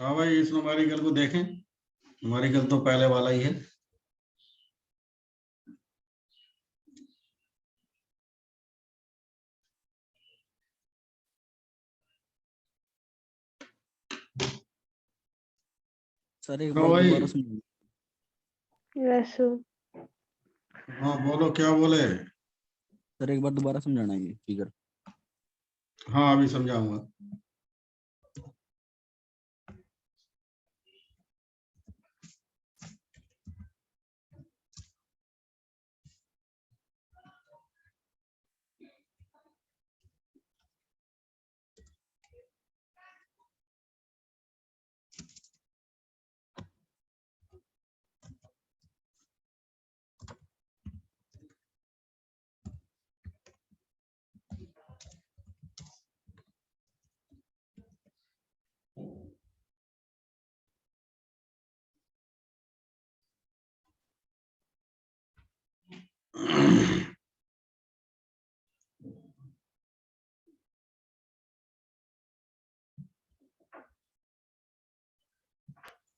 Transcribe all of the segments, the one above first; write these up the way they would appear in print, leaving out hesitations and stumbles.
हाँ भाई, इस न्यूमेरिकल को देखें। न्यूमेरिकल तो पहले वाला ही है। सर एक हाँ बार भाई। दोबारा समझाइए। Yes sir. हाँ बोलो, क्या बोले? सर एक बार दोबारा समझाना ये फिगर। हाँ अभी समझाऊंगा।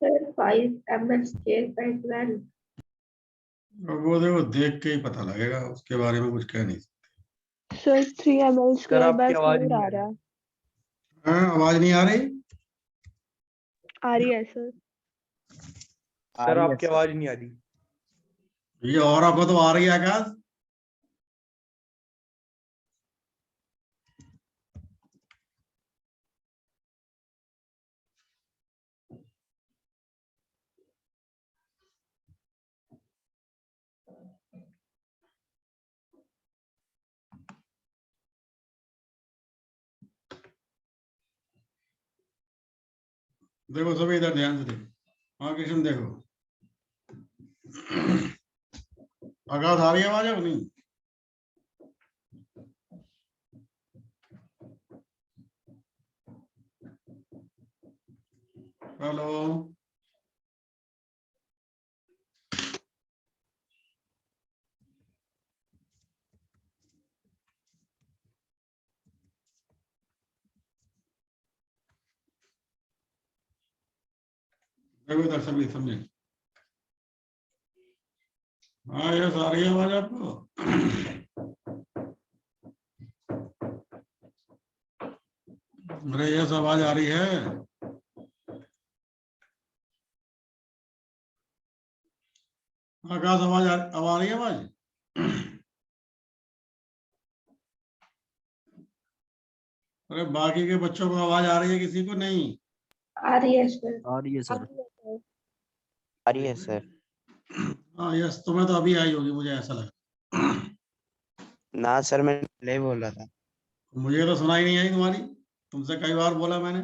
Sir 5 ml scale pen 12। अब वो देखो, देख के ही पता लगेगा, उसके बारे में कुछ कह नहीं सकते। सर 3 ml सर स्केल आपकी बस आवाज नहीं नहीं आ आ रही। रहा। हाँ, आवाज नहीं आ रही? आ रही है सर। सर आपकी आवाज नहीं आ रही। ये और आपको तो आ रही है आकाश। देखो सभी इधर ध्यान से देखो। हाँ कृष्ण देखो, आकाश आ रही है आवाज अब नहीं? हेलो। देखो इधर सभी समझे। हाँ यस, आ रही है आवाज आपको? अरे यस, आवाज आ रही है। आकाश अब आ रही है आवाज? अरे बाकी के बच्चों को आवाज आ रही है, किसी को नहीं? आ रही है सर। आ रही है सर। आ रही है सर। हाँ यस, तुम्हें तो अभी आई होगी, मुझे ऐसा लगा। ना सर, मैं पहले ही बोल रहा था। मुझे तो सुनाई नहीं आई तुम्हारी, तुमसे कई बार बोला मैंने।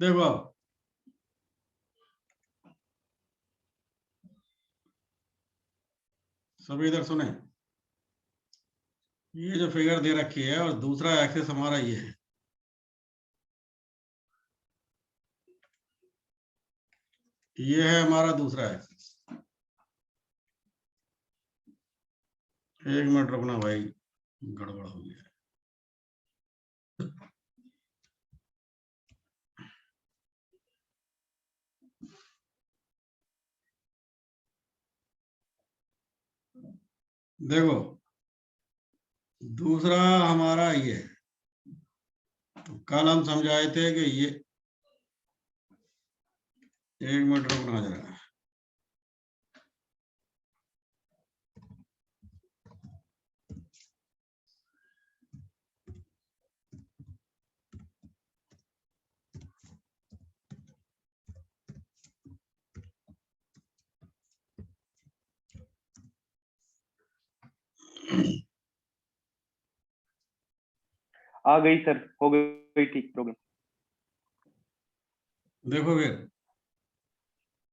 देखो अब सभी इधर सुने। ये जो फिगर दे रखी है और दूसरा एक्सिस हमारा ये है। ये है हमारा दूसरा एक्सिस। एक मिनट रुकना भाई, गड़बड़ हो गया। देखो दूसरा हमारा ये है। तो कल हम समझाए थे कि ये, एक मिनट रुकना जरा। आ गई सर, हो गई ठीक प्रॉब्लम। देखो फिर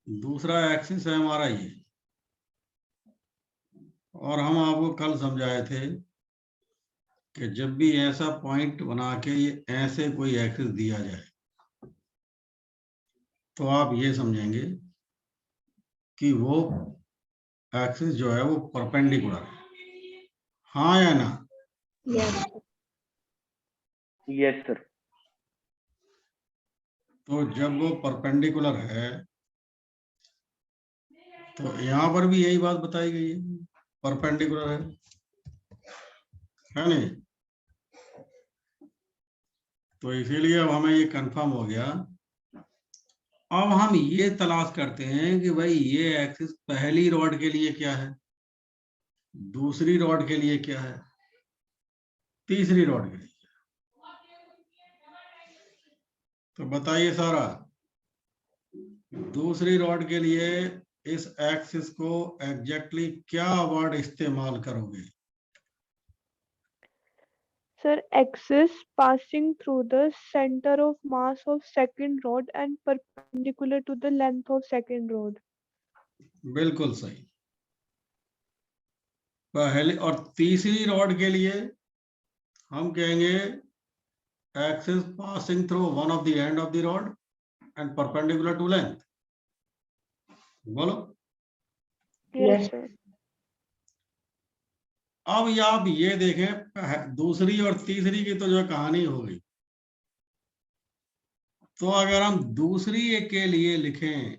दूसरा एक्सिस है हमारा ये, और हम आपको कल समझाए थे कि जब भी ऐसा पॉइंट बना के ये ऐसे कोई एक्सिस दिया जाए तो आप ये समझेंगे कि वो एक्सिस जो है वो परपेंडिकुलर है। हाँ या ना? Yes yes sir. तो जब वो परपेंडिकुलर है तो यहाँ पर भी यही बात बताई गई है, परपेंडिकुलर है नहीं? तो इसीलिए अब हमें ये कंफर्म हो गया। अब हम ये तलाश करते हैं कि भाई ये एक्सिस पहली रॉड के लिए क्या है, दूसरी रॉड के लिए क्या है, तीसरी रॉड के लिए। तो बताइए सारा, दूसरी रॉड के लिए इस एक्सिस को एग्जैक्टली क्या वर्ड इस्तेमाल करोगे? Sir, axis passing through the center of mass of second rod and perpendicular to the length of second rod. बिल्कुल सही। पहले और तीसरी रॉड के लिए हम कहेंगे axis passing through one of the end of the rod and perpendicular to length. बोलो। Yes, sir. अब ये आप ये देखें, दूसरी और तीसरी की तो जो कहानी हो गई, तो अगर हम दूसरी के लिए लिखें,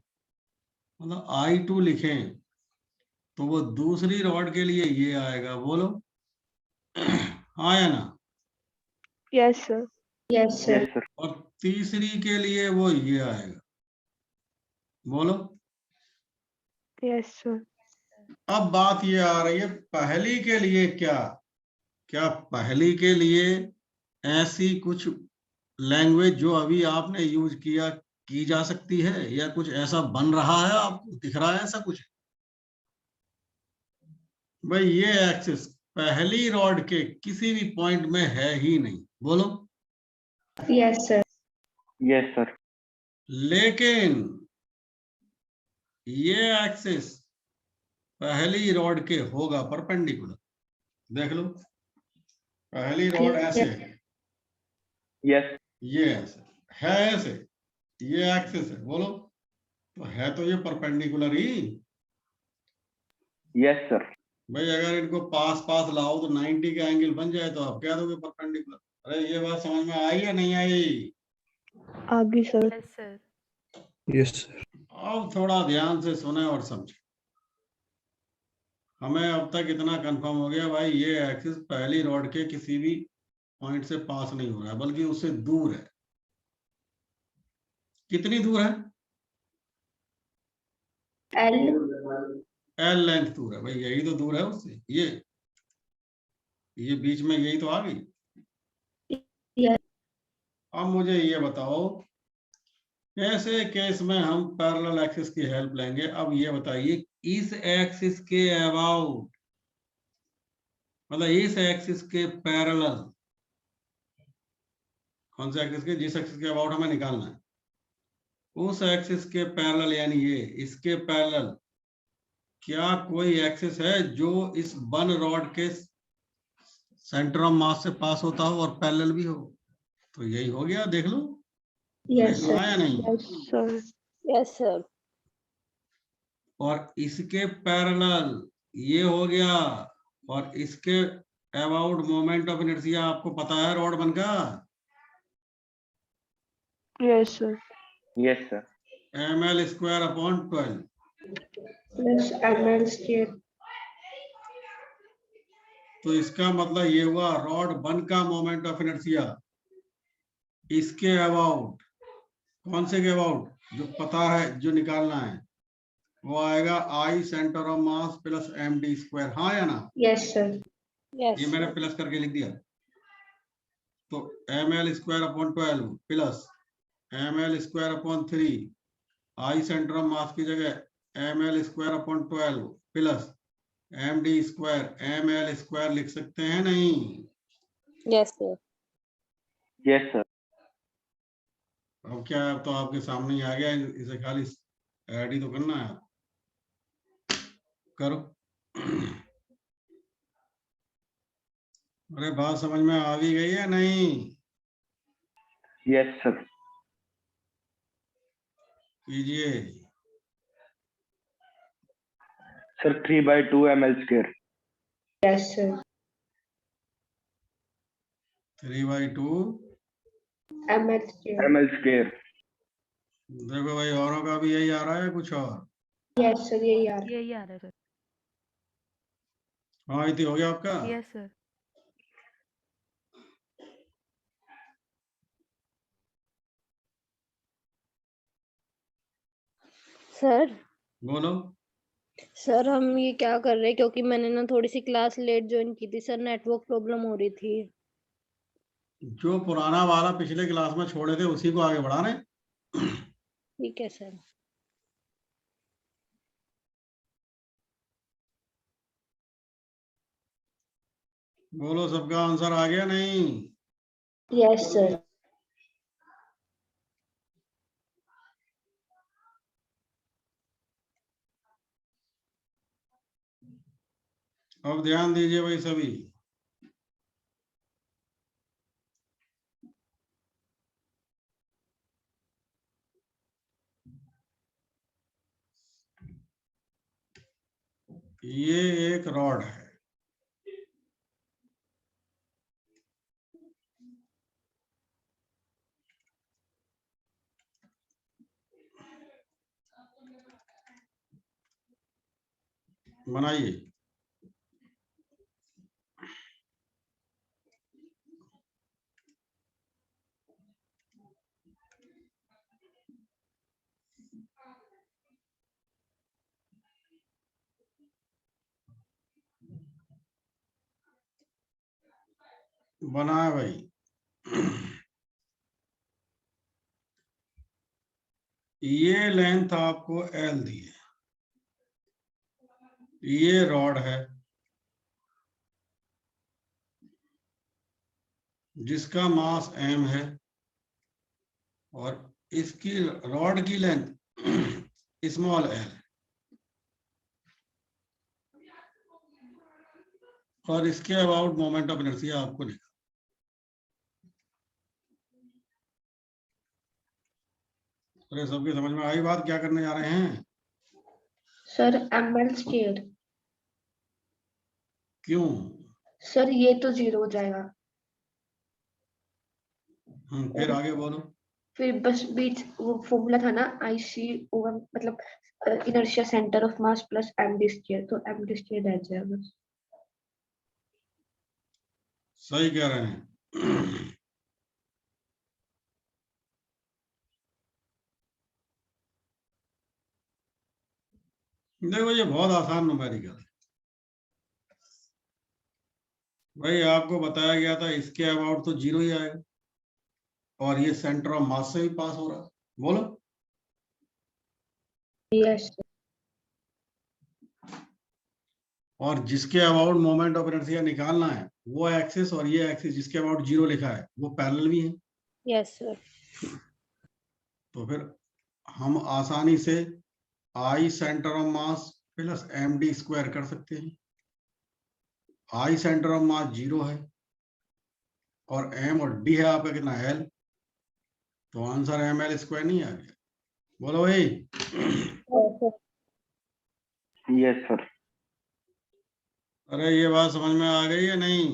मतलब I2 लिखें, तो वो दूसरी रॉड के लिए ये आएगा। बोलो हाँ या ना? Yes, sir. Yes, sir. Yes, sir. और तीसरी के लिए वो ये आएगा। बोलो। Yes, sir. अब बात ये आ रही है, पहली के लिए क्या पहली के लिए ऐसी कुछ लैंग्वेज जो अभी आपने यूज की जा सकती है, या कुछ ऐसा बन रहा है, आपको दिख रहा है ऐसा कुछ? भाई ये एक्सिस पहली रॉड के किसी भी पॉइंट में है ही नहीं। बोलो। Yes, sir. Yes, sir. लेकिन ये एक्सिस पहली रॉड के होगा परपेंडिकुलर। देख लो, पहली रॉड ऐसे है, Yes. ये ऐसे है, ऐसे ये एक्सिस है। बोलो, तो है तो ये परपेंडिकुलर ही। Yes, sir. भाई अगर इनको पास पास लाओ तो 90 का एंगल बन जाए तो आप कह दोगे परपेंडिकुलर। अरे ये बात समझ में आई या नहीं आई? आगे sir. Yes, sir. Yes sir. अब थोड़ा ध्यान से सुने और समझे। हमें अब तक इतना कंफर्म हो गया, भाई ये एक्सिस पहली रॉड के किसी भी पॉइंट से पास नहीं हो रहा है, बल्कि उससे दूर है। कितनी दूर है? L. एल लेंथ दूर है। भाई यही तो दूर है उससे। ये बीच में यही तो आ गई। Yes. अब मुझे ये बताओ, ऐसे केस में हम पैरेलल एक्सिस की हेल्प लेंगे। अब ये बताइए, इस एक्सिस के अबाउट, मतलब इस एक्सिस के पैरेलल, कौन से एक्सिस के? जिस एक्सिस के अबाउट हमें निकालना है, उस एक्सिस के पैरेलल, यानी ये इसके पैरेलल, क्या कोई एक्सिस है जो इस वन रॉड के सेंटर ऑफ मास से पास होता हो और पैरेलल भी हो? तो यही हो गया, देख लो। Yes, sir. आया नहीं? Yes, sir. Yes, sir. और इसके पैरेलल ये हो गया, और इसके अबाउट मोमेंट ऑफ इनर्शिया आपको पता है रॉड वन का? Yes, sir. Yes, sir. ml square upon 12। Plus ML square. तो इसका मतलब ये हुआ, रॉड वन का मोमेंट ऑफ इनर्शिया इसके अबाउट, कौन से के अबाउट? जो पता है, जो निकालना है, वो आएगा I centre of mass plus md square. हाँ या ना? Yes, sir. Yes. ये मैंने प्लस करके लिख दिया। तो ml square upon 12 plus ml square upon 3, I centre of मास की जगह ml square upon 12 plus md square. ml square लिख सकते हैं नहीं? Yes, sir. Yes, sir. अब क्या, अब तो आपके सामने ही आ गया, इसे खाली ऐड ही तो करना है। करो। अरे बात समझ में आ भी गई है नहीं? Yes, sir. कीजिए। Sir, 3/2 ml square. Yes, sir. 3/2 ML square. ml square. देखो भाई, औरों का भी यही आ रहा है कुछ और? यस सर, यही आ रहा है। यही आ रहा है सर। हाँ, इति हो गया आपका? Yes sir. सर बोलो। सर हम ये क्या कर रहे हैं, क्योंकि मैंने ना थोड़ी सी क्लास लेट ज्वाइन की थी सर, नेटवर्क प्रॉब्लम हो रही थी। जो पुराना वाला पिछले क्लास में छोड़े थे उसी को आगे बढ़ा रहे हैं। ठीक है सर। बोलो, सबका आंसर आ गया नहीं? Yes sir. अब ध्यान दीजिए भाई सभी। ये एक रॉड है, बनाइए। बनाया भाई। ये लेंथ आपको एल दी है, ये रॉड है जिसका मास m है, और इसकी रॉड की लेंथ स्मॉल l है, और इसके अबाउट मोमेंट ऑफ इनर्शिया आपको लिखा। अरे सबकी समझ में आई बात? क्या करने जा रहे हैं? Sir ml square. क्यों? सर ये तो 0 हो जाएगा, फिर आगे बोलो। फिर बस बीच वो फॉर्मूला था ना, IC ओवर मतलब inertia centre of mass plus md square, तो md स्क्वायर रह जाएगा बस। सही कह रहे हैं। देखो, ये बहुत आसान न्यूमेरिकल है भाई। आपको बताया गया था इसके अबाउट तो 0 ही आएगा, और ये सेंटर ऑफ मास से भी पास हो रहा है। बोलो। यस और जिसके अबाउट मोमेंट ऑफ इनर्शिया निकालना है, वो एक्सिस और ये एक्सिस जिसके अबाउट 0 लिखा है वो पैरेलल भी है। Yes sir. तो फिर हम आसानी से I centre of mass plus md square कर सकते हैं। आई सेंटर ऑफ मास 0 है, और m और d है आपका कितना, l, तो आंसर ml स्क्वायर नहीं आ गया? बोलो भाई। Yes sir. अरे ये बात समझ में आ गई है नहीं?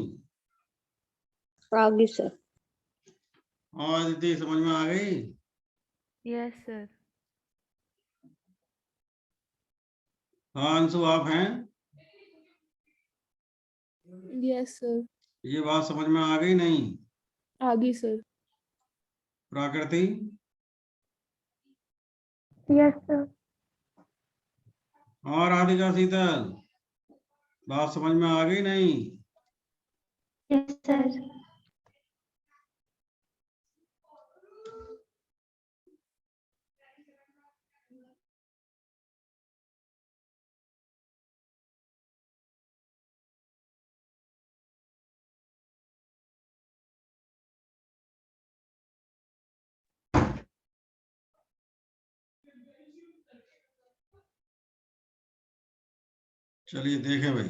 आगे सर। हाँ दीदी, समझ में आ गई? Yes sir. हाँ अंशु, आप हैं? Yes sir. ये बात समझ में आ गई नहीं? आगे सर। प्राकृति? Yes sir. और राधिका, शीतल, बात समझ में आ गई नहीं? Yes sir. चलिए देखें भाई।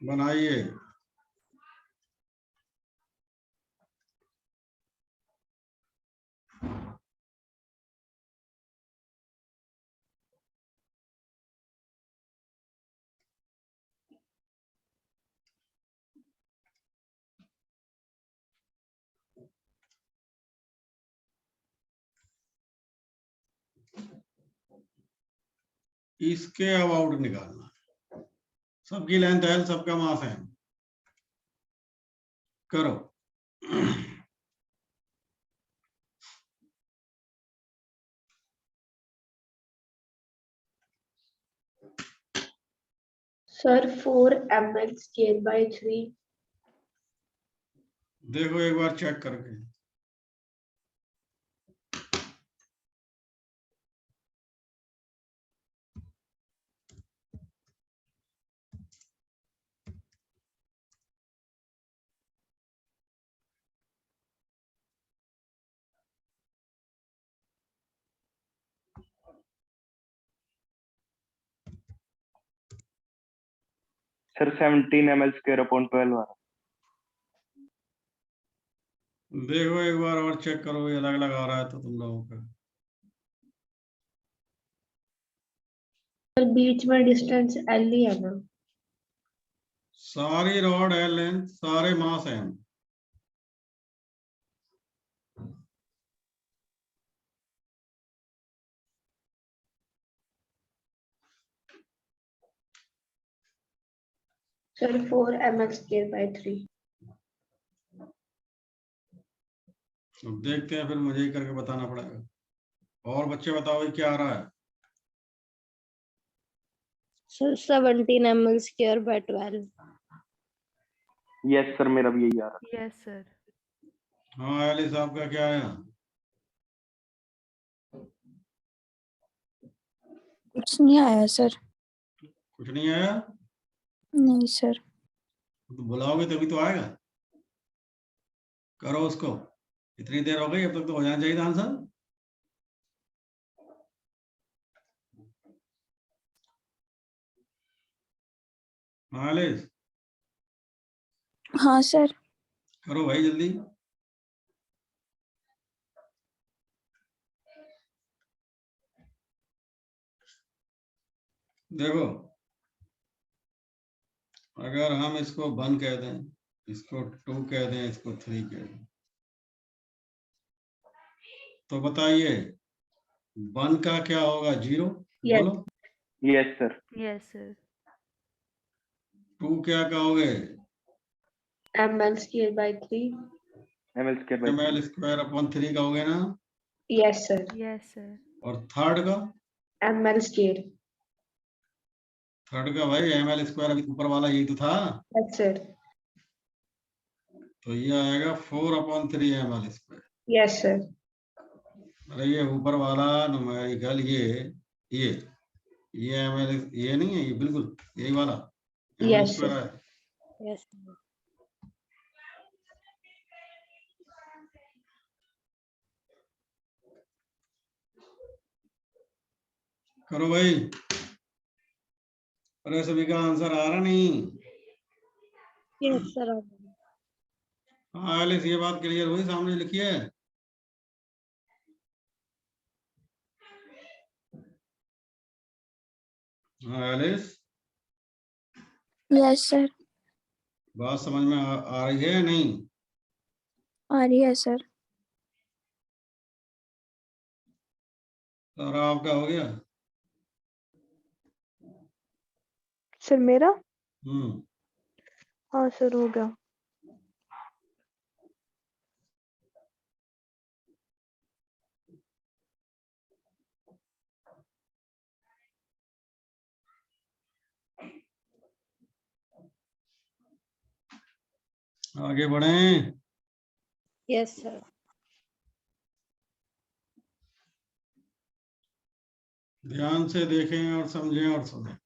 बनाइए। इसके अबाउट निकालना है। सबकी लेंथ है, सबका मास है। करो। Sir, 4 ml square by 3. देखो एक बार चेक करके। सर 17 ml square upon 12 आ रहा देखो एक बार और चेक करो, ये अलग अलग आ रहा है तो तुम लोगों का। Sir, बीच में डिस्टेंस L ही है ना। सारी रॉड है लेंथ, सारे मास है। Sir, 4 ml square by 3. अब देखते हैं, फिर मुझे ही करके बताना पड़ेगा। और बच्चे बताओ ये क्या आ रहा है। Sir 17 ml square by 12. Yes sir, मेरा भी यही आ रहा Yes, sir. हाँ अली साहब का क्या है। कुछ नहीं आया सर। कुछ नहीं आया नहीं सर। तो बुलाओगे तभी तो आएगा। करो उसको। इतनी देर हो गई, अब तक तो हो जाना चाहिए था आंसर। हाँ अलीस, हाँ सर। करो भाई जल्दी। देखो अगर हम इसको 1 कह दें, इसको 2 कह दें, इसको 3 कह दें, तो बताइए 1 का क्या होगा? 0। Yes. बोलो। है। Yes sir. Yes, sir. 2 क्या कहोगे? ml square by 3. ml square by ml square upon 3 कहोगे ना। Yes, sir. Yes, sir. और थर्ड का? ml square. थर्ड का भाई ml स्क्वायर, अभी ऊपर वाला यही तो था। Yes, sir. तो ये आएगा 4/3 ml स्क्वायर। Yes, sir. अरे ये ऊपर वाला न्यूमेरिकल ये ml, ये नहीं है, ये बिल्कुल यही वाला ml Yes, स्क्वायर sir. है। Yes. करो भाई। अरे सभी का आंसर आ रहा नहीं। Yes, sir. हाँ एलिस, ये बात क्लियर हुई? सामने लिखिए। हाँ एलिस, यस सर। बात समझ में आ रही है या नहीं? आ रही है सर। सारा आपका हो गया? सर मेरा? हम्म। हाँ सर, हो गया। आगे बढ़ें। Yes, sir. ध्यान से देखें और समझें और सुनें।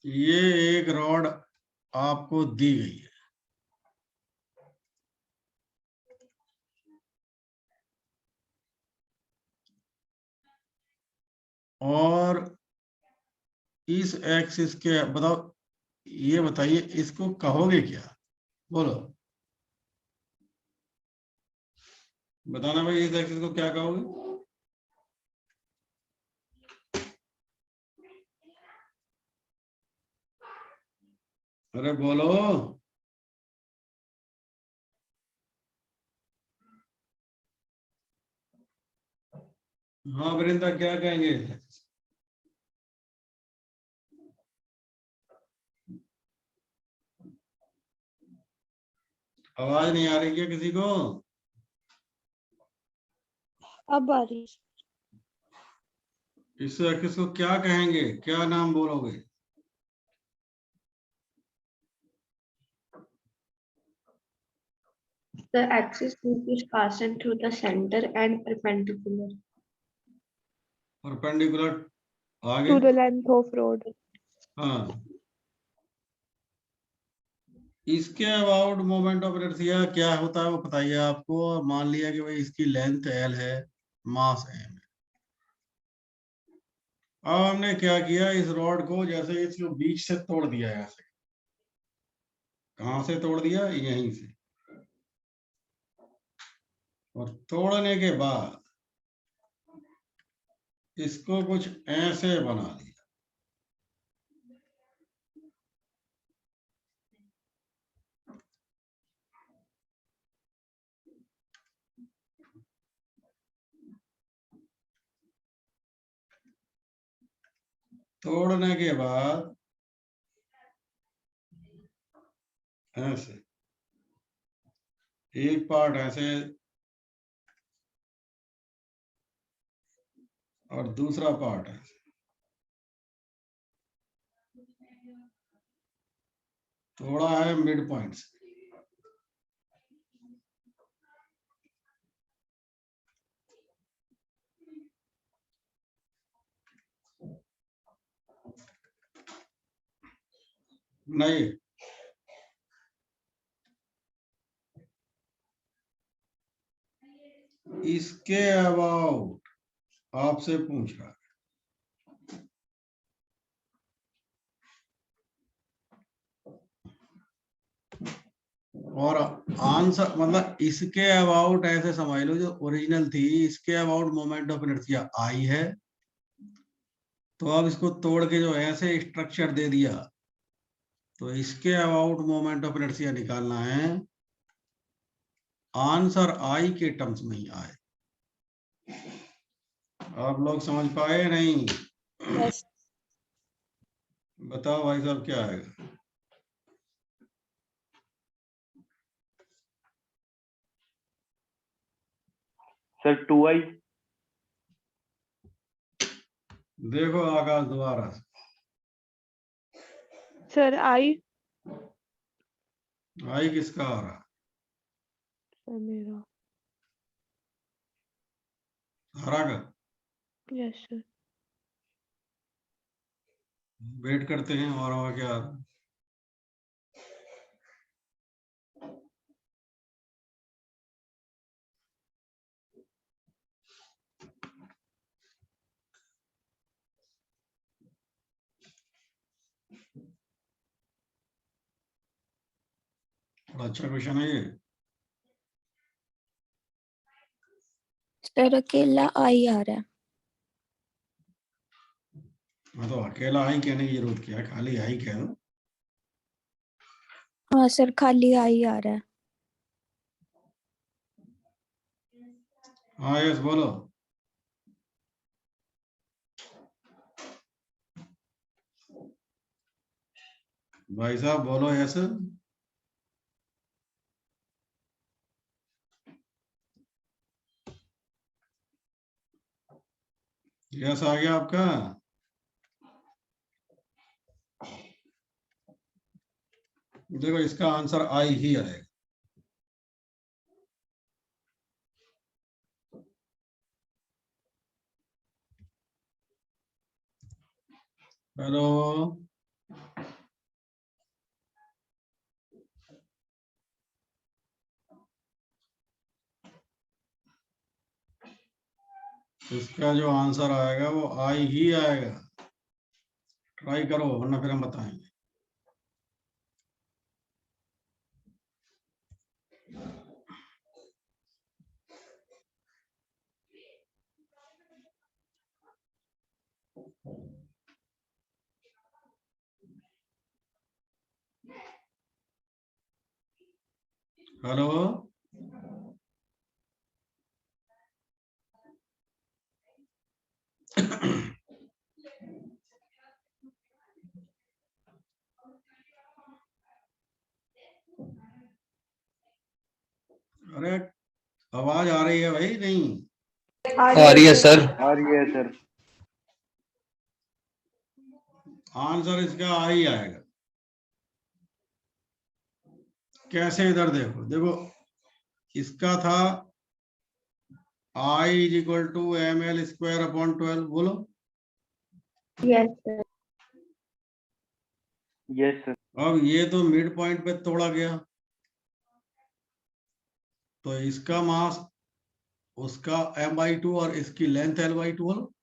ये एक रॉड आपको दी गई है। और इस एक्सिस के, बताओ, ये बताइए इसको कहोगे क्या? बोलो, बताना भाई, इस एक्सिस को क्या कहोगे? अरे बोलो। हाँ वृंदा, क्या कहेंगे? आवाज नहीं आ रही क्या किसी को? अब आ रही है। इस एक्सिस को क्या कहेंगे, क्या नाम बोलोगे? The axis which is passing through the center and perpendicular. Perpendicular, आगे। To the length of road. हाँ, इसके अबाउट मोमेंट ऑफ इनर्शिया क्या होता है वो बताइए आपको। मान लिया कि भाई इसकी लेंथ L है, मास M है। अब हमने क्या किया, इस रॉड को जैसे इसको बीच से तोड़ दिया, ऐसे। कहां से तोड़ दिया? यहीं से। और तोड़ने के बाद इसको कुछ ऐसे बना दिया। तोड़ने के बाद ऐसे एक पार्ट ऐसे और दूसरा पार्ट ऐसे। तोड़ा है मिड पॉइंट से। नहीं, इसके अबाउट आपसे पूछ रहा है। और आंसर मतलब इसके अबाउट ऐसे समझ लो, जो ओरिजिनल थी इसके about moment of inertia I है, तो अब इसको तोड़ के जो ऐसे स्ट्रक्चर दे दिया, तो इसके अबाउट मोमेंट ऑफ इनर्शिया निकालना है। आंसर आई के टर्म्स में ही आए। आप लोग समझ पाए नहीं? यस। बताओ भाई साहब, क्या आएगा? Sir 2i। देखो आकाश दोबारा से। Sir, I. आई किसका आ रहा? Sir, मेरा. हरा का। Yes, sir. वेट करते हैं और हवा क्या आ रहा? बड़ा अच्छा क्वेश्चन है ये। सर अकेला आई आ रहा है। मैं तो अकेला आई कहने की जरूरत क्या है, खाली आई कह दो। हाँ सर, खाली आई आ रहा है। हाँ यस बोलो। भाई साहब बोलो यस। यस आ गया आपका। देखो इसका आंसर आई ही आएगा। हेलो, इसका जो आंसर आएगा वो आई ही आएगा। ट्राई करो वरना फिर हम बताएंगे। हेलो, अरे आवाज आ रही है भाई? नहीं आ रही है सर। आ रही है सर। आंसर इसका आ ही आएगा। कैसे? इधर देखो, देखो इसका था I is equal to ml square upon 12। बोलो। Yes, sir. Yes sir. अब ये तो मिड पॉइंट पे तोड़ा गया, तो इसका मास उसका m/2 और इसकी लेंथ l/2। बोलो।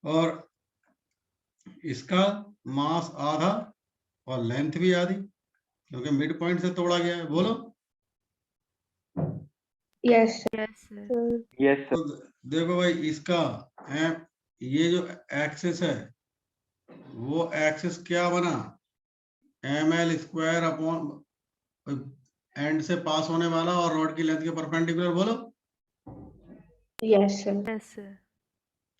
और इसका मास आधा और लेंथ भी आधी, क्योंकि मिड पॉइंट से तोड़ा गया है। बोलो। Yes, sir. Yes, sir. Yes sir. तो देखो भाई, इसका ये जो एक्सिस है वो एक्सिस क्या बना? ml स्क्वायर अपॉन एंड से पास होने वाला और रॉड की लेंथ के परपेंडिकुलर। बोलो। Yes, sir. Yes, sir.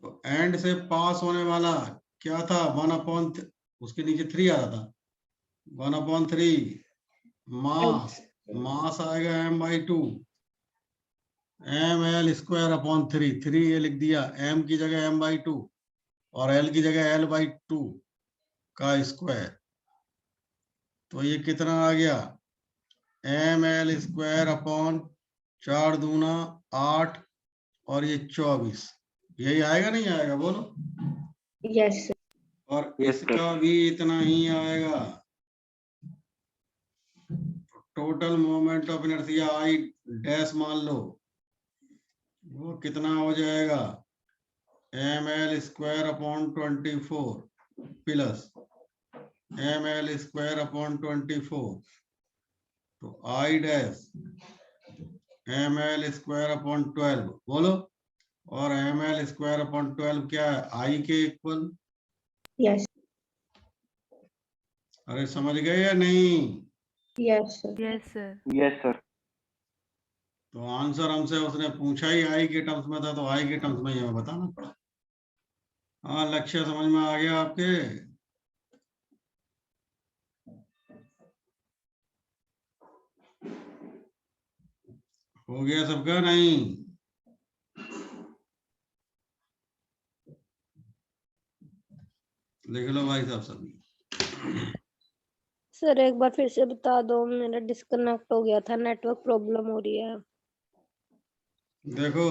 तो एंड से पास होने वाला क्या था? 1/, उसके नीचे 3 आ रहा था। 1/3 मास, मास आएगा m/2, ml स्क्वायर अपॉन 3। 3 ये लिख दिया, m की जगह m/2 और l की जगह l/2 का स्क्वायर। तो ये कितना आ गया? ml स्क्वायर अपॉन 4 दूना 8 और ये 24। यही आएगा नहीं आएगा? बोलो। Yes, sir. और Yes, इसका भी इतना ही आएगा। Total moment of inertia I dash मान लो, वो कितना हो जाएगा? ml square upon 24 plus ml square upon 24, तो I dash ml square upon 12। बोलो। और ml स्क्वायर अपॉन 12 क्या है? आई के इक्वल। Yes, अरे समझ गए या नहीं? yes, sir. Yes, sir. Yes sir. तो आंसर हमसे उसने पूछा ही आई के टर्म्स में था, तो आई के टर्म्स में ही हमें बताना पड़ा। हाँ, लक्ष्य समझ में आ गया आपके? हो गया सबका? नहीं? लिख लो भाई साहब सभी। सर एक बार फिर से बता दो, मेरा डिस्कनेक्ट हो गया था, नेटवर्क प्रॉब्लम हो रही है। देखो,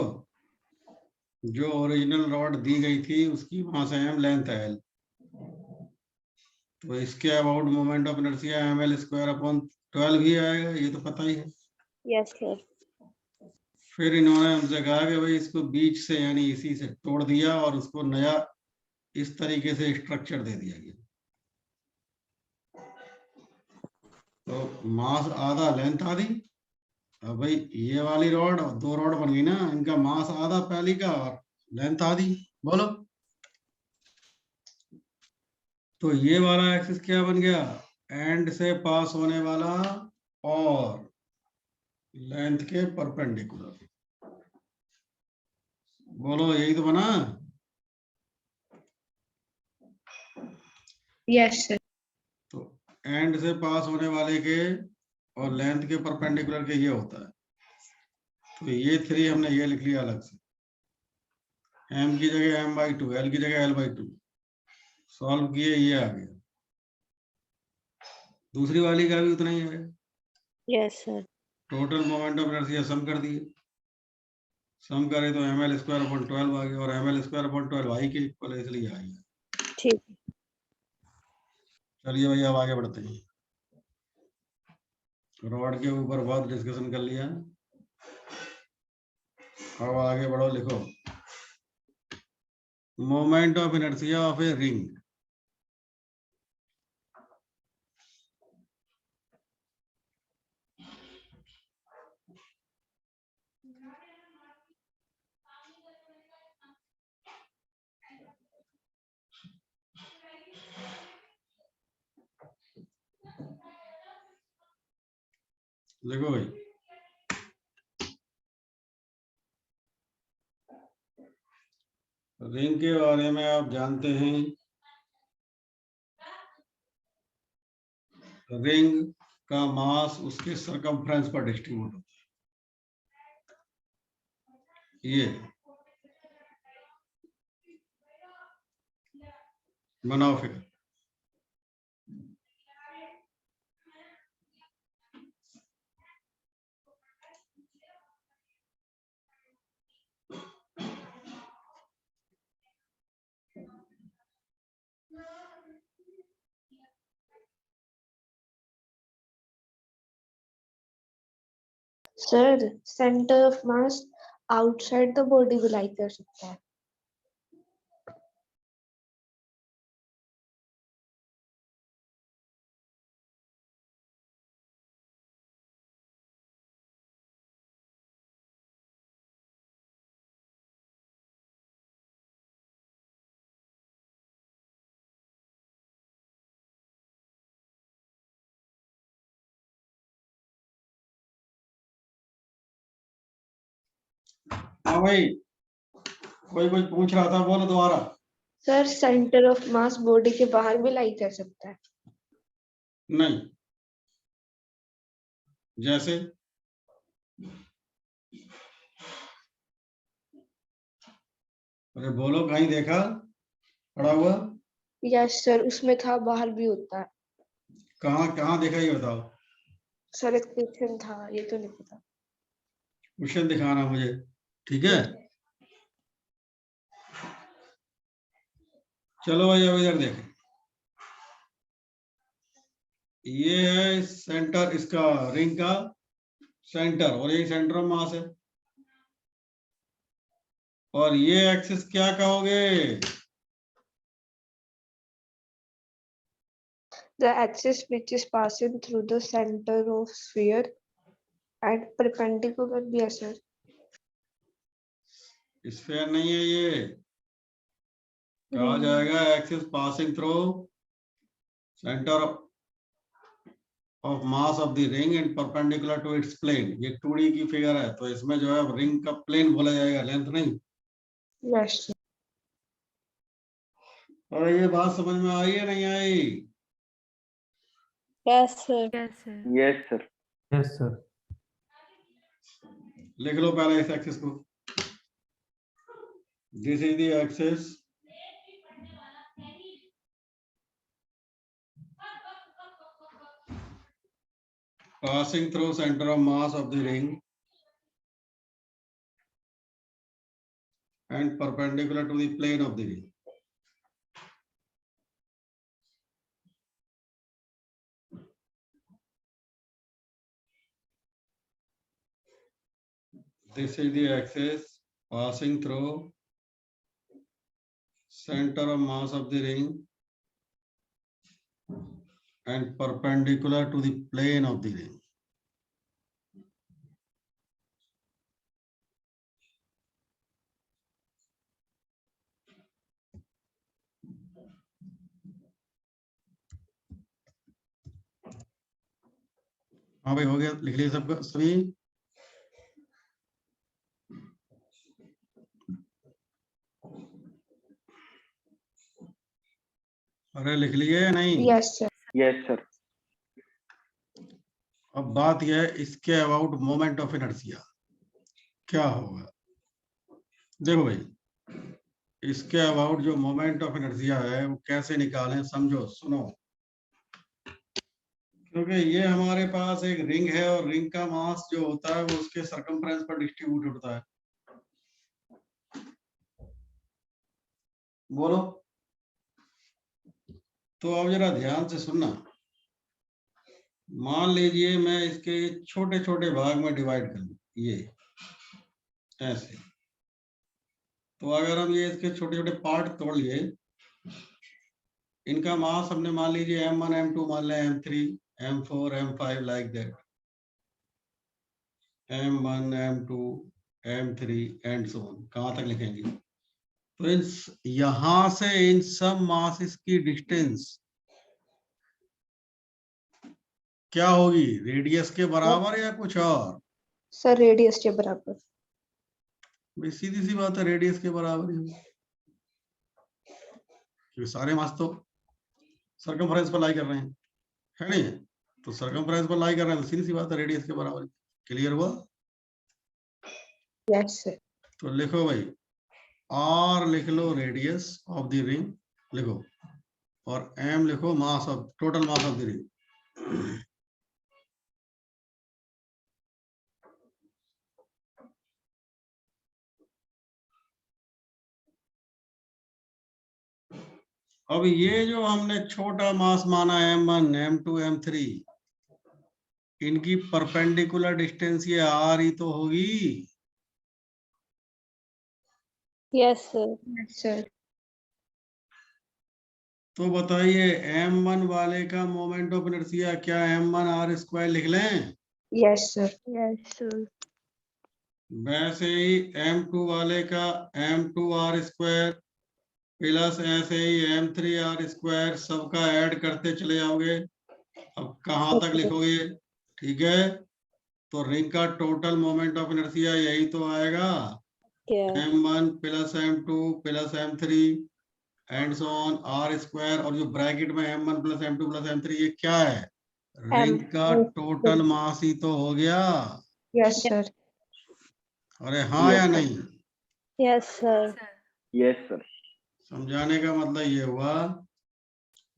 जो ओरिजिनल रॉड दी गई थी उसकी वहां से m लेंथ है l, तो इसके about moment of inertia ml square upon 12 ही आएगा, ये तो पता ही है। Yes sir. फिर इन्होंने हमसे कहा कि भाई इसको बीच से यानी इसी से तोड़ दिया और उसको नया इस तरीके से स्ट्रक्चर दे दिया गया। तो मास आधा लेंथ आधी। अब भाई ये वाली रॉड और 2 रॉड बन गई ना, इनका मास आधा पहली का और लेंथ आधी। बोलो। तो ये वाला एक्सिस क्या बन गया? एंड से पास होने वाला और लेंथ के परपेंडिकुलर। बोलो, यही तो बना। Yes, sir. तो एंड से पास होने वाले के और लेंथ के परपेंडिकुलर के ये होता है। तो ये 3 हमने ये लिख लिया अलग से, m की जगह m/2, l की जगह l/2। सॉल्व किए, ये आ गया। दूसरी वाली का भी उतना ही है। Yes sir. Total moment of inertia sum कर दिए, सम करे तो ml स्क्वायर अपॉन 12 आ गया और ml स्क्वायर अपॉन 12 आई के इक्वल है, इसलिए आ गया। ठीक। चलिए भैया अब आगे बढ़ते हैं। रॉड के ऊपर बहुत डिस्कशन कर लिया। अब आगे बढ़ो, लिखो moment of inertia of a ring. लिखो भाई, रिंग के बारे में आप जानते हैं, रिंग का मास उसके सरकमफ्रेंस पर डिस्ट्रीब्यूट होता है। ये बनाओ figure. Sir centre of mass outside the body भी लाई कर सकता है। हाँ भाई, कोई पूछ रहा था, बोलो दोबारा। Sir centre of mass body के बाहर भी लाई कर सकता है। नहीं, जैसे अरे बोलो, कहीं देखा पड़ा हुआ? यस सर, उसमें था बाहर भी होता है। कहाँ कहाँ देखा, ये बताओ। सर एक क्वेश्चन था, ये तो नहीं पता। क्वेश्चन दिखाना मुझे, ठीक है? चलो भाई, अब इधर देखें। ये है सेंटर, इसका रिंग का सेंटर, और ये सेंटर ऑफ मास है। और ये एक्सिस क्या कहोगे? The axis which is passing through the center of sphere and perpendicular भी है सर। स्फीयर नहीं है ये, कहा जाएगा axis passing through centre of mass of the ring and perpendicular to its plane. ये 2D की फिगर है, तो इसमें जो है रिंग का प्लेन बोला जाएगा, लेंथ नहीं। यस और ये बात समझ में आई है नहीं आई? Yes sir. Yes, sir. Yes sir. Yes sir. लिख लो पहले इस एक्सिस को। This is the axis passing through center of mass of the ring and perpendicular to the plane of the ring. This is the axis passing through center of mass of the ring and perpendicular to the plane of the ring. हाँ भाई, हो गया, लिख लिया सबका सभी? अरे लिख लिए या नहीं? Yes sir. Yes sir. अब बात यह है, इसके अबाउट मोमेंट ऑफ इनर्शिया क्या होगा। देखो भाई, इसके अबाउट जो मोमेंट ऑफ इनर्शिया है वो कैसे निकालें, समझो, सुनो। क्योंकि ये हमारे पास एक रिंग है और रिंग का मास जो होता है वो उसके सरकमफ्रेंस पर डिस्ट्रीब्यूट होता है। बोलो, तो अब जरा ध्यान से सुनना। मान लीजिए मैं इसके छोटे छोटे भाग में डिवाइड कर लूं, ये ऐसे। तो अगर हम ये इसके छोटे छोटे पार्ट तोड़ लिए, इनका मास हमने मान लीजिए m1 m2 मान लें, m3 m4 m5 like that, m1 m2 m3 and so on. कहां तक लिखेंगे? तो यहां से इन सब मासेस की डिस्टेंस क्या होगी? रेडियस के बराबर या कुछ और? सर रेडियस के बराबर। भाई सीधी सी बात है, रेडियस के बराबर ही होगी, क्योंकि सारे मास तो सर्कमफ्रेंस पर लाई कर रहे हैं, है नहीं? तो सर्कमफ्रेंस पर लाई कर रहे हैं तो सीधी सी बात है, रेडियस के बराबर। क्लियर हुआ? Yes sir. तो लिखो भाई, r लिख लो रेडियस ऑफ द रिंग लिखो, और m लिखो mass of, total mass of the ring. अब ये जो हमने छोटा मास माना m1 m2 m3, इनकी परपेंडिकुलर डिस्टेंस ये r ही तो होगी। Yes sir. Yes sir. तो बताइए m1 वाले का मोमेंट ऑफ इनर्शिया क्या m1 r स्क्वायर लिख लें? Yes sir. Yes, sir. वैसे ही m2 वाले का m2 r स्क्वायर प्लस ऐसे ही m3 r स्क्वायर, सबका ऐड करते चले जाओगे। अब कहां तक लिखोगे? ठीक है, तो रिंग का टोटल मोमेंट ऑफ इनर्शिया यही तो आएगा, क्या? m1 plus m2 plus m3 and so on r square, और जो ब्रैकेट में m1 plus m2 plus m3, ये क्या है? रिंग का टोटल मास ही तो हो गया। Yes sir. अरे हाँ या Yes, sir. नहीं? Yes sir. Yes sir. समझाने का मतलब ये हुआ,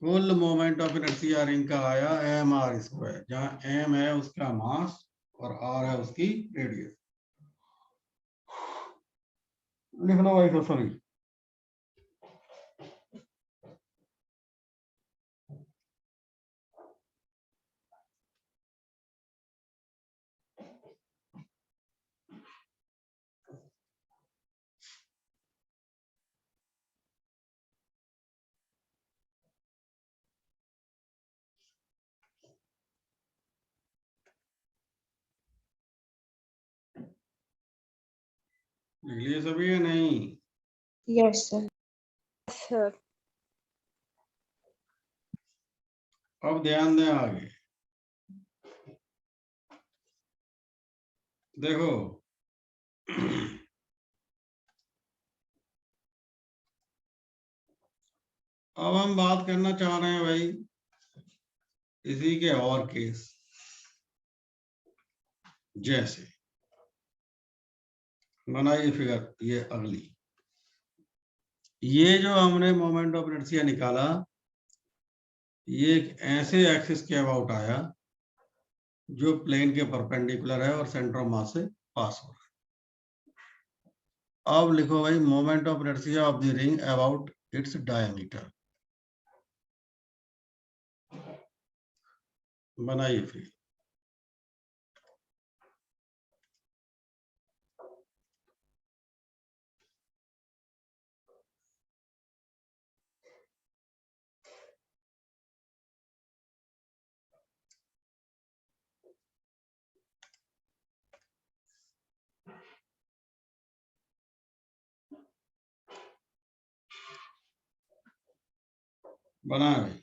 कुल मोमेंट ऑफ इनर्शिया रिंग का आया mr स्क्वायर, जहां m है उसका मास और r है उसकी रेडियस। लिख लो भाई, तो सभी लिख लिए सभी या नहीं? Yes sir. सर। अब ध्यान दें आगे, देखो अब हम बात करना चाह रहे हैं भाई इसी के और केस, जैसे बनाइए फिगर ये अगली, ये जो हमने मोमेंट ऑफ इनर्शिया निकाला, ये एक ऐसे एक्सिस के अबाउट आया जो प्लेन के परपेंडिकुलर है और सेंटर ऑफ मास से पास हो रहा है। अब लिखो भाई moment of inertia of the ring about its diameter. बनाइए फिर। बनाए भाई।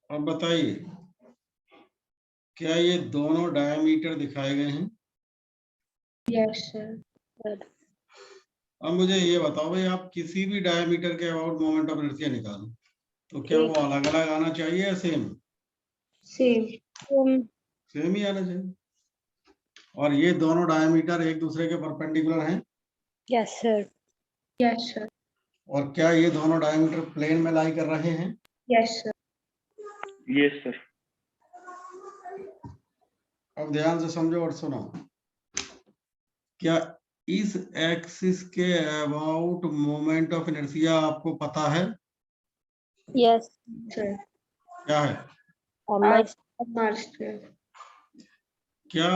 अब बताइए क्या ये दोनों डायमीटर दिखाए गए हैं? Yes sir. अब मुझे ये बताओ भाई, आप किसी भी डायमीटर के अबाउट मोमेंट ऑफ इनर्शिया निकालो तो क्या वो अलग अलग आना चाहिए या सेम? सेम। सेम ही आना चाहिए। और ये दोनों डायमीटर एक दूसरे के परपेंडिकुलर हैं? Yes sir. Yes sir. और क्या ये दोनों डायमीटर प्लेन में लाई कर रहे हैं? Yes sir. Yes sir. अब ध्यान से समझो और सुनो। क्या इस एक्सिस के अबाउट मोमेंट ऑफ इनर्शिया आपको पता है? यस सर क्या है? mr square क्या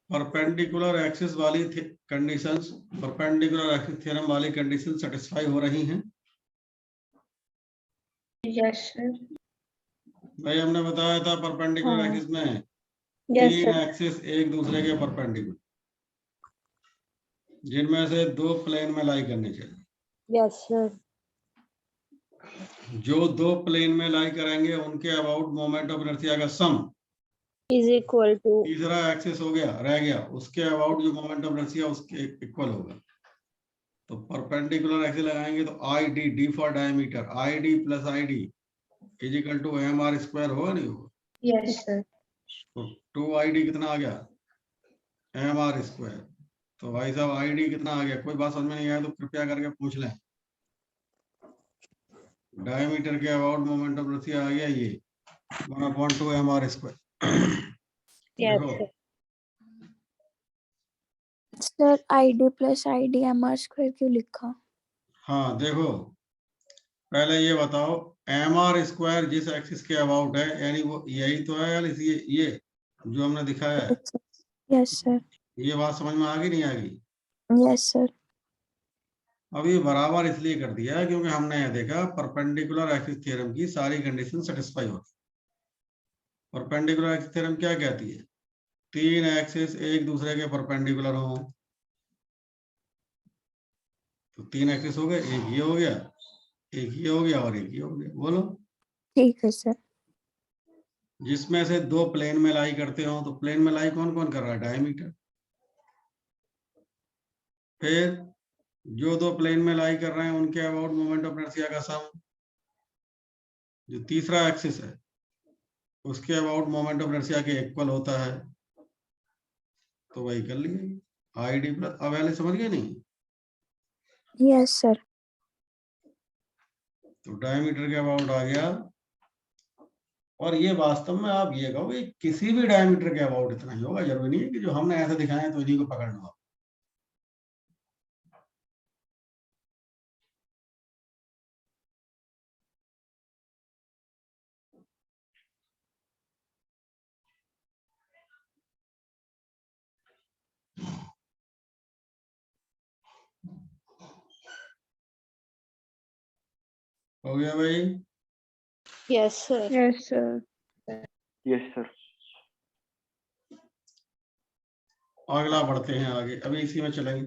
परपेंडिकुलर एक्सिस वाली कंडीशंस, परपेंडिकुलर एक्सिस थ्योरम वाली कंडीशन सेटिस्फाई हो रही हैं? yes sir भाई हमने बताया था परपेंडिकुलर हाँ। एक्सिस में यस तीन सर। एक्सिस एक दूसरे के परपेंडिकुलर, जिनमें से दो प्लेन में लाई करने चाहिए। Yes sir. जो दो प्लेन में लाई करेंगे उनके अबाउट मोमेंट ऑफ इनर्शिया का सम इज इक्वल टू। तीसरा एक्सिस हो गया, रह गया, उसके अबाउट जो मोमेंट ऑफ इनर्शिया उसके इक्वल होगा। तो परपेंडिकुलर एक्सिस लगाएंगे तो I d, d for diameter, I d plus I d is equal to m are square होगा नहीं होगा? yes sir तो 2 कितना आ गया? M are square. तो भाई साहब आईडी कितना आ गया? कोई बात समझ में नहीं आया तो कृपया करके पूछ लें। डायमीटर के अबाउट मोमेंट ऑफ इनर्शिया आ गया ये 1/2 एम आर स्क्वायर। देखो sir ID plus ID MR square क्यों लिखा? हाँ देखो, पहले ये बताओ एम आर स्क्वायर जिस एक्सिस के अबाउट है, यानी वो यही तो है, यानी ये जो हमने दिखाया है, यस सर। ये बात समझ में आ गई नहीं आ गई? Yes sir. अभी बराबर इसलिए कर दिया है क्योंकि हमने ये देखा परपेंडिकुलर एक्सिस थ्योरम की सारी कंडीशन सेटिस्फाई होती। परपेंडिकुलर एक्सिस थ्योरम क्या कहती है? तीन एक्सिस एक दूसरे के परपेंडिकुलर हो, तो तीन एक्सिस हो गए, एक ये हो गया, एक ये हो गया और एक ये हो गया। बोलो ठीक है सर। जिसमें से दो प्लेन में लाई करते हो, तो प्लेन में लाई कौन कौन कर रहा है? डायमीटर। फिर जो दो प्लेन में लाई कर रहे हैं उनके अबाउट मोमेंट ऑफ इनर्शिया का सम, जो तीसरा एक्सिस है उसके अबाउट मोमेंट ऑफ इनर्शिया के इक्वल होता है, तो वही कर लिए आई डी प्लस। अब पहले समझ गए नहीं? Yes sir. तो डायमीटर के अबाउट आ गया, और ये वास्तव में आप ये कहो किसी भी डायमीटर के अबाउट इतना ही होगा, जरूरी नहीं है कि जो हमने ऐसे दिखाए तो इन्हीं को पकड़ लो। हो गया भाई? Yes sir. Yes sir. Yes sir. अगला बढ़ते हैं आगे, अभी इसी में चलेंगे।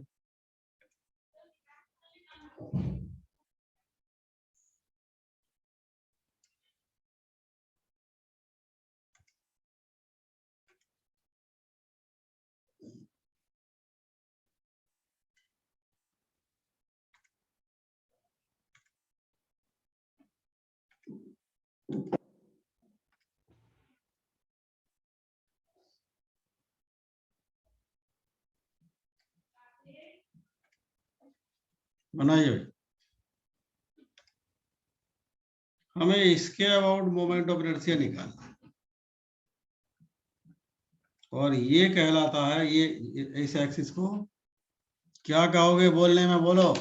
बनाइए भाई। हमें इसके अबाउट मोमेंट ऑफ इनर्शिया निकालना है, और ये कहलाता है, ये इस एक्सिस को क्या कहोगे? बोलने में बोलो।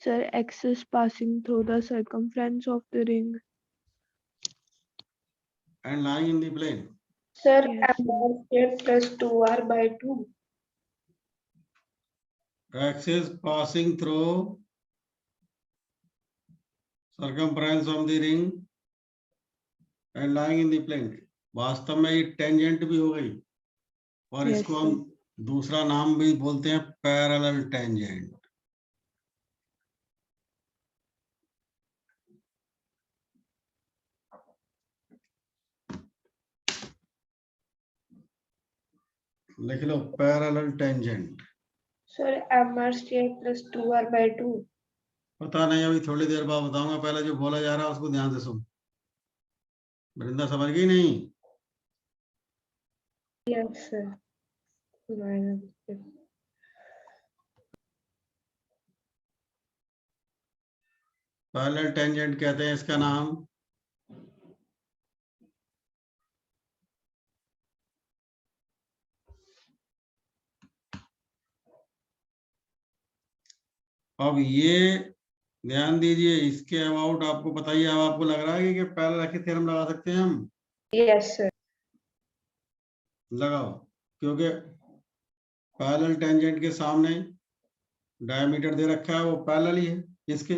Sir, axis passing through the circumference of the ring. And lying in the plane. sir Yes, sir. mr square plus 2r/2 axis passing through circumference of the ring and lying in the plane। वास्तव में ये tangent भी हो गई, और Yes, इसको हम दूसरा नाम भी बोलते हैं पैरेलल टेंजेंट। लिख लो parallel tangent. sir mr square plus 2r/2 पता नहीं, अभी थोड़ी देर बाद बताऊंगा, पहले जो बोला जा रहा है उसको ध्यान से सुन। वृंदा समझ गई नहीं? yes sir पैरेलल टेंजेंट कहते हैं इसका नाम। अब ये ध्यान दीजिए, इसके अबाउट आपको बताइए, अब आपको लग रहा है कि पैरेलल एक्सिस थ्योरम लगा सकते हैं हम? Yes sir. लगाओ, क्योंकि पैरेलल टेंजेंट के सामने डायमीटर दे रखा है, वो पैरेलल ही है इसके,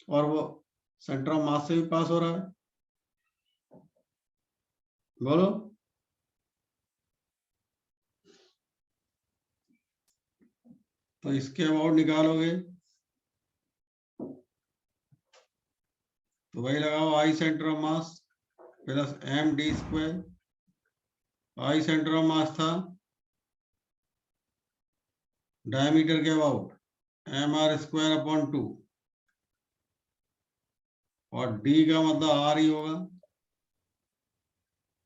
और वो सेंटर ऑफ मास से भी पास हो रहा है। बोलो। तो इसके अबाउट निकालोगे तो वही लगाओ, I centre of mass plus M D square. I centre of mass था डायमीटर के about M are square upon 2, और डी का मतलब आर ही होगा,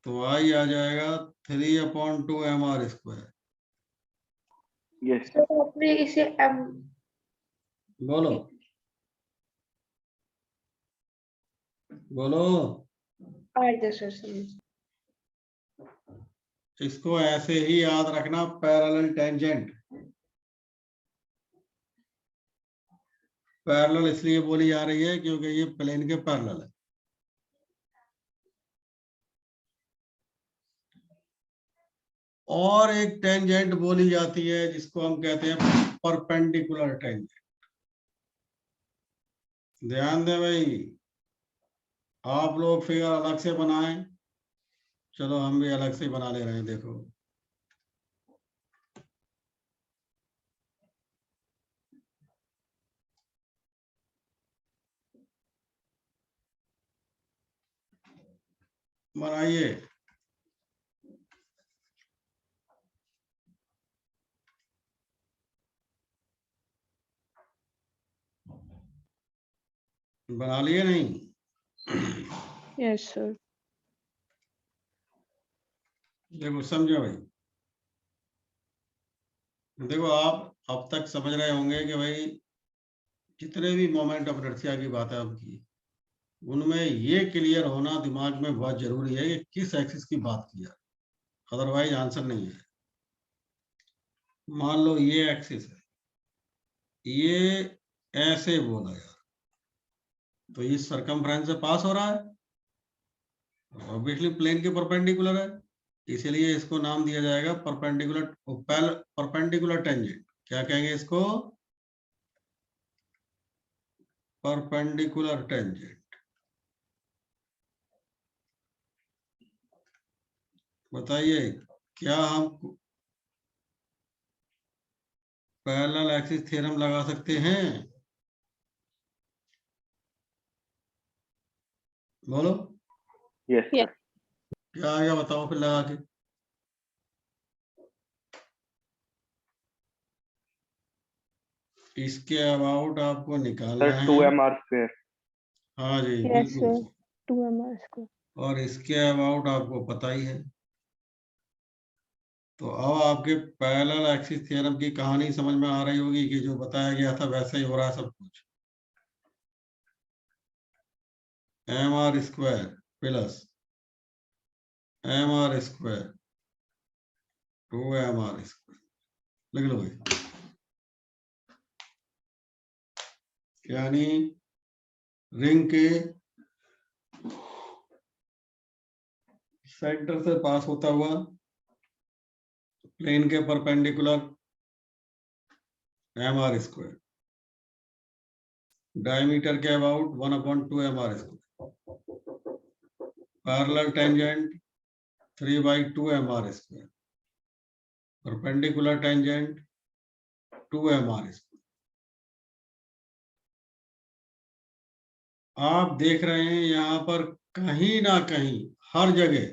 तो आई आ जाएगा 3/2 m are square. Yes sir. तो आपने इसे एम, बोलो बोलो। सर समझ। इसको ऐसे ही याद रखना, पैरेलल टेंजेंट। पैरेलल इसलिए बोली जा रही है क्योंकि ये प्लेन के पैरेलल है। और एक टेंजेंट बोली जाती है जिसको हम कहते हैं परपेंडिकुलर टेंजेंट। ध्यान दें भाई, आप लोग फिगर अलग से बनाएं, चलो हम भी अलग से बना ले रहे हैं। देखो बनाइए। बना लिए नहीं? Yes sir. देखो समझो भाई, देखो आप अब तक समझ रहे होंगे कि भाई जितने भी मोमेंट ऑफ इनर्शिया की बात है आपकी, उनमें ये क्लियर होना दिमाग में बहुत जरूरी है कि किस एक्सिस की बात की है, अदरवाइज आंसर नहीं है। मान लो ये एक्सिस है, ये ऐसे बोला यार, तो ये सरकमफ्रेंस से पास हो रहा है, ऑब्वियसली प्लेन के परपेंडिकुलर है, इसीलिए इसको नाम दिया जाएगा परपेंडिकुलर टेंजेंट। क्या कहेंगे इसको? Perpendicular tangent. बताइए, क्या हम पैरेलल एक्सिस थ्योरम लगा सकते हैं? बोलो यस सर। क्या आएगा, बताओ फिर लगा के। इसके अबाउट आपको निकालना सर है। 2mr²। हाँ जी यस बिल्कुल। Sir, 2mr²। और इसके अबाउट आपको पता ही है। तो अब आपके पैरेलल एक्सिस थ्योरम की कहानी समझ में आ रही होगी कि जो बताया गया था वैसे ही हो रहा है सब कुछ। mr² plus mr², 2mr²। लिख लो भाई। यानी रिंग के सेंटर से पास होता हुआ प्लेन के परपेंडिकुलर mr², डायमीटर के about 1/2 mr², parallel tangent 3/2 mr², perpendicular tangent 2 mr²। आप देख रहे हैं यहाँ पर कहीं ना कहीं हर जगह,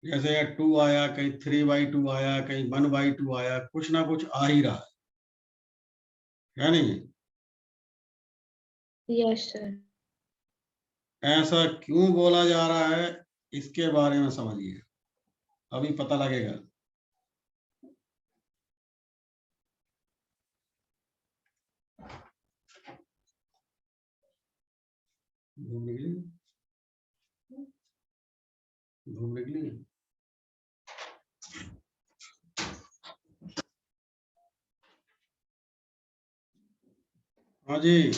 जैसे 2 आया, कहीं 3/2 आया, कहीं 1/2 आया, कुछ ना कुछ आ ही रहा है नहीं? Yes sir. ऐसा क्यों बोला जा रहा है, इसके बारे में समझिए, अभी पता लगेगा। धूप निकली, धूप निकली। हाँ जी,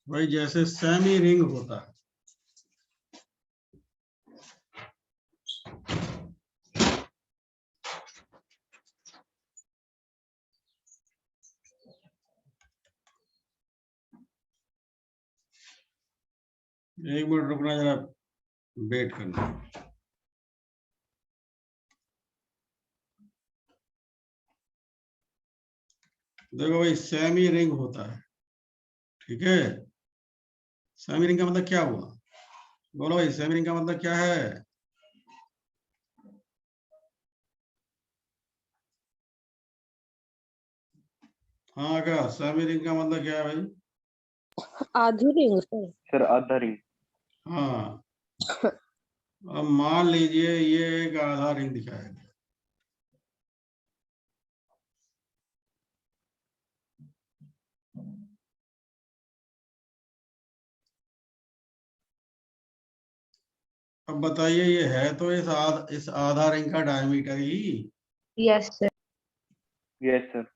भाई जैसे सेमी रिंग होता है, एक मिनट रुकना जरा, वेट करना। देखो भाई सेमी रिंग होता है, ठीक है। सेमी रिंग का मतलब क्या हुआ, बोलो भाई, सेमी रिंग का मतलब क्या है? हाँ क्या सेमी रिंग का मतलब क्या है भाई? आधी रिंग सर। सर आधा रिंग। हाँ, अब मान लीजिए ये एक आधा रिंग दिखाया गया, अब बताइए ये है तो इस आधा रिंग का डायमीटर ही। Yes, sir. Yes sir.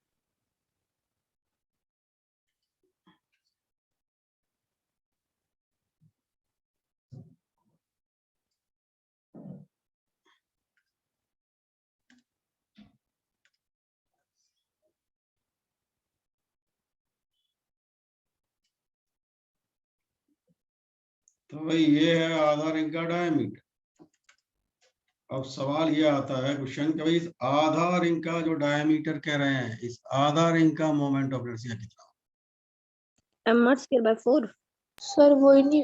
तो भाई ये है आधा रिंग का डायमीटर। अब सवाल ये आता है क्वेश्चन कि भाई इस आधा रिंग का जो डायमीटर कह रहे हैं, इस आधा रिंग का मोमेंट ऑफ इनर्शिया कितना mr square by 4। सर वो ही नहीं,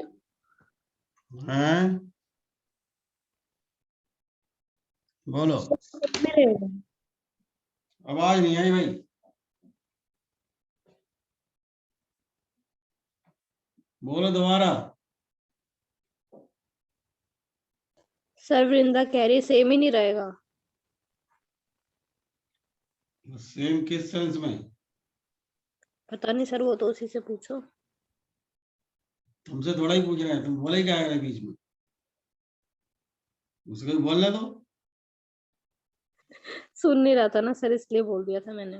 है? बोलो, में रहेगा। आवाज नहीं आई भाई। बोलो दोबारा। सर वृंदा कह रही सेम ही नहीं रहेगा। सेम किस सेंस में? पता नहीं सर, वो तो उसी से पूछो। तुमसे थोड़ा ही पूछ रहे हैं, तुम बोले क्या है बीच में, उसको भी बोलने दो। सुन नहीं रहा था ना सर, इसलिए बोल दिया था मैंने।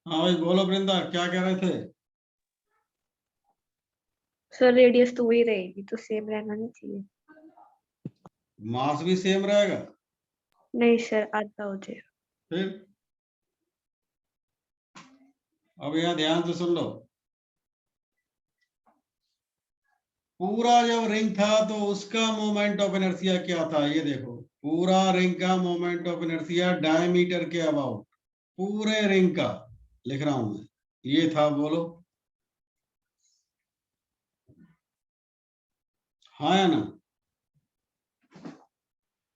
हाँ भाई बोलो वृंदा, क्या कह रहे थे? सर रेडियस तो वही रहेगी, तो सेम रहना नहीं चाहिए। मास भी सेम रहेगा नहीं सर, आधा हो जाएगा। फिर? अब यहाँ ध्यान से सुन लो, पूरा जब रिंग था तो उसका मोमेंट ऑफ इनर्शिया क्या था, ये देखो। पूरा रिंग का मोमेंट ऑफ इनर्शिया डायमीटर के अबाउट, पूरे रिंग का लिख रहा हूं मैं, ये था। बोलो हाँ या ना?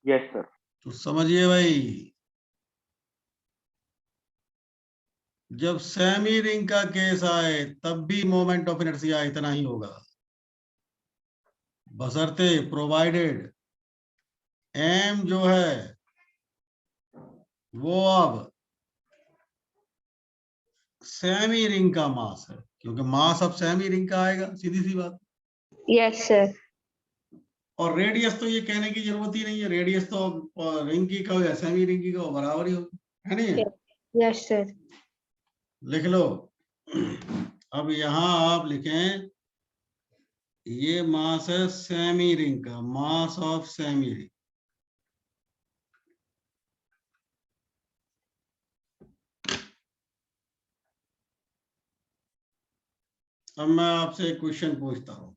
Yes sir. तो समझिए भाई, जब सेमी रिंग का केस आए तब भी मोमेंट ऑफ इनर्शिया इतना ही होगा, बशर्ते प्रोवाइडेड एम जो है वो अब सेमी रिंग का मास है, क्योंकि मास अब सेमी रिंग का आएगा, सीधी सी बात। Yes sir. और रेडियस तो ये कहने की जरूरत ही नहीं है, रेडियस तो रिंग की का या सेमी रिंग की का बराबर ही होगी, है नहीं है? Yes sir. लिख लो। अब यहां आप लिखें, ये मास है सेमी रिंग का, मास ऑफ सेमी रिंग। अब मैं आपसे एक क्वेश्चन पूछता हूं,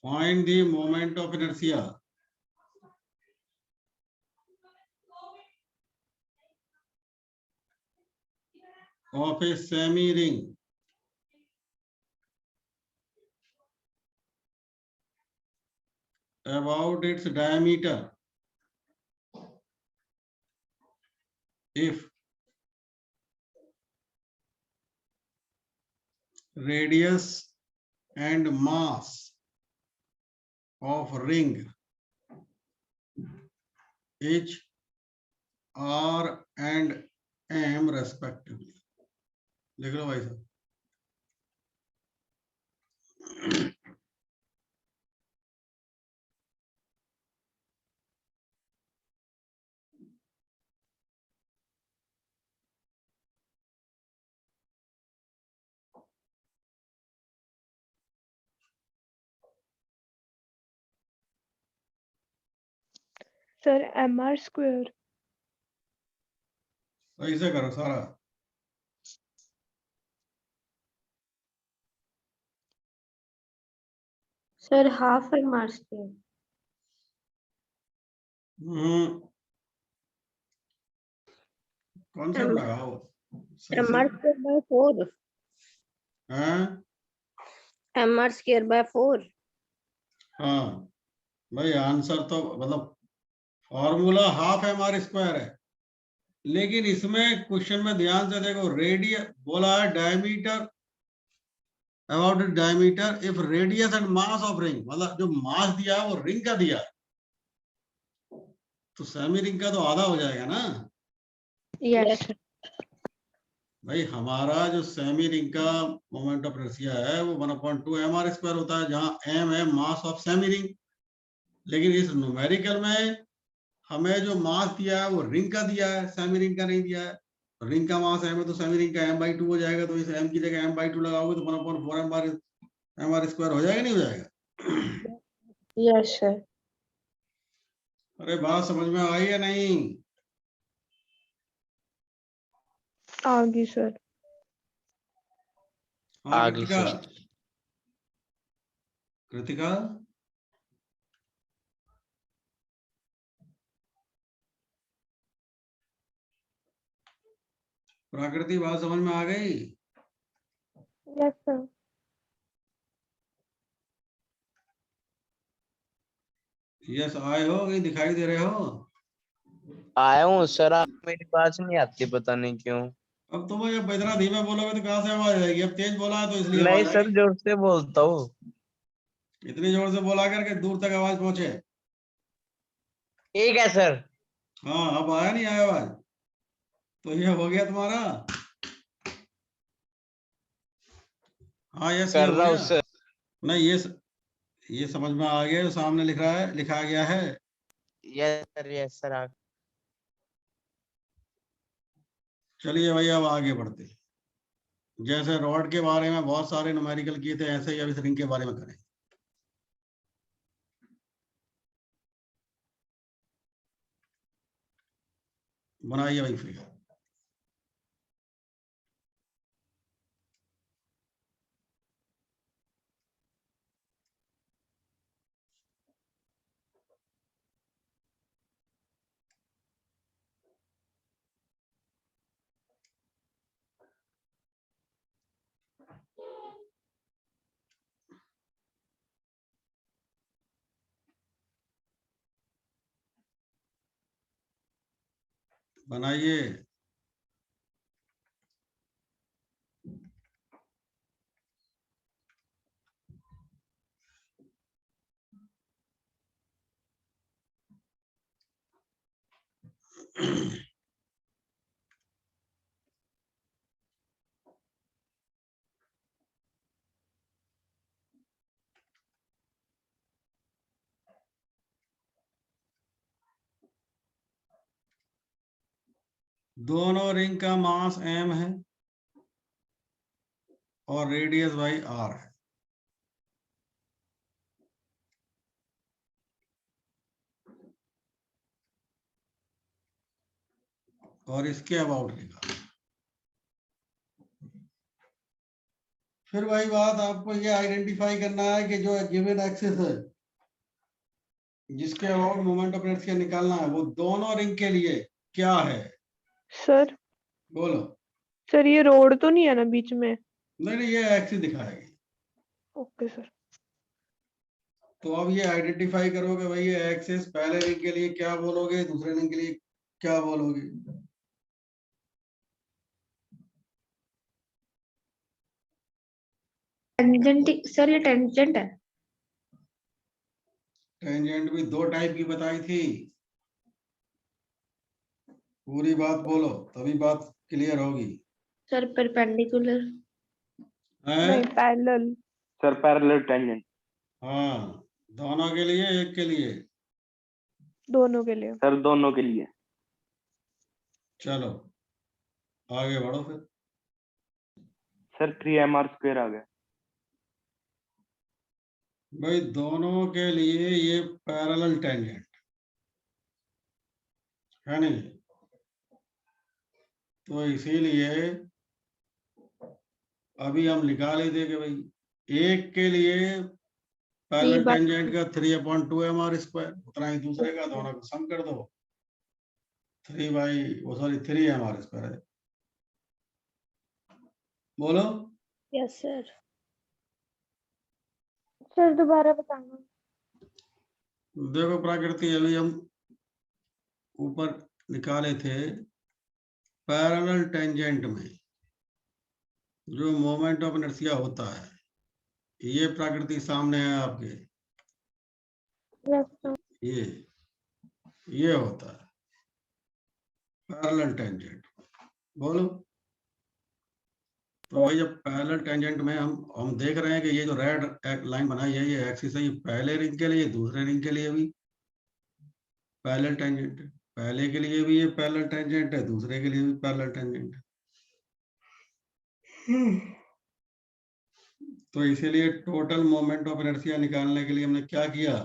find the moment of inertia of a semi ring about its diameter if radius and mass of ring H, R and M respectively. लिख लो भाई साहब। Sir mr square. ऐसे करो सारा। Sir, half mr square. Concept लगाओ सही mr से। square by 4. हाँ mr square by 4. हाँ भाई आंसर तो मतलब फॉर्मूला हाफ mr स्क्वायर है, लेकिन इसमें क्वेश्चन में ध्यान से देखो, रेडियस बोला है diameter, about diameter if radius and mass of ring, मतलब जो मास दिया है वो रिंग का दिया है, तो सेमी रिंग का तो आधा हो जाएगा ना Yes. भाई। हमारा जो सेमी रिंग का मोमेंट ऑफ इनर्शिया है वो 1/2 mr स्क्वायर होता है, जहां m है मास ऑफ सेमी रिंग। लेकिन इस न्यूमेरिकल में हमें जो मास दिया है वो रिंग का दिया है, सेमी रिंग का नहीं दिया है। रिंग का मास m है तो सेमी रिंग का m/2 हो जाएगा, तो इस m की जगह m/2 लगाओगे तो 1/4 mr स्क्वायर हो जाएगा, नहीं हो जाएगा? Yes, sir. अरे बात समझ में आई या नहीं? आ गई सर. हाँ आ गई कृतिका, सर। कृतिका प्राकृति बात समझ में आ गई? Yes sir. यस आए हो, कहीं दिखाई दे रहे हो? आया हूँ सर, आप मेरी बात नहीं आती, पता नहीं क्यों। अब तुम्हें जब इतना धीमे बोलोगे तो कहाँ से आवाज आएगी? अब तेज बोला है तो इसलिए नहीं आवाज सर, आएगी। जोर से बोलता हूँ। इतनी जोर से बोला करके दूर तक आवाज पहुंचे। ठीक है सर। हाँ अब आया नहीं आया आवाज, तो ये हो गया तुम्हारा। हाँ यस ये कर हो रहा हूँ गया। सर। नहीं ये समझ में आ गया, सामने लिख रहा है, लिखा गया है। Yes sir. चलिए भाई अब आगे बढ़ते हैं। जैसे रॉड के बारे में बहुत सारे न्यूमेरिकल किए थे, ऐसे ही अब इस रिंग के बारे में करें। बनाइए भाई फिगर। बनाइए। दोनों रिंग का मास m है और रेडियस भाई r है। और इसके अबाउट लिखा। फिर वही बात, आपको ये आइडेंटिफाई करना है कि जो गिवन एक्सिस है जिसके अबाउट मोमेंट ऑफ इनर्शिया निकालना है, वो दोनों रिंग के लिए क्या है? सर बोलो। सर ये रोड तो नहीं है ना बीच में? नहीं ये एक्सिस दिखाएगी। Okay sir. तो अब ये आइडेंटिफाई करोगे भाई ये एक्सिस पहले रिंग के लिए क्या बोलोगे, दूसरे रिंग के लिए क्या बोलोगे। टेंजेंट सर, ये टेंजेंट है। टेंजेंट भी दो टाइप की बताई थी, पूरी बात बोलो तभी बात क्लियर होगी। Sir perpendicular. नहीं, है पैरेलल। Sir parallel tangent. हाँ, दोनों के लिए एक के लिए। दोनों के लिए। सर दोनों के लिए। चलो आगे बढ़ो फिर। सर 3mr² आ गया। भाई दोनों के लिए ये पैरेलल टेंजेंट है नहीं, तो इसीलिए अभी हम निकाल ही देंगे भाई एक के लिए पैरेलल टेंजेंट का 3/2mr², उतना ही दूसरे का, दोनों को सम कर दो 3mr² है। बोलो। Yes sir. सर दोबारा बताना। देखो प्रकृति, अभी हम ऊपर निकाले थे पैरेलल टेंजेंट में जो मोमेंट ऑफ इनर्शिया होता है, ये प्रकृति सामने है आपके, यस सर। ये होता है पैरेलल टेंजेंट। बोलो। तो भाई जब पैरेलल टेंजेंट में हम देख रहे हैं कि ये जो रेड लाइन बनाई है ये एक्सिस है, ये पहले रिंग के लिए, दूसरे रिंग के लिए भी पैरेलल टेंजेंट है, पहले के लिए भी ये पैरेलल टेंजेंट है, दूसरे के लिए भी पैरेलल टेंजेंट है। तो इसीलिए टोटल मोमेंट ऑफ इनर्शिया निकालने के लिए हमने क्या किया,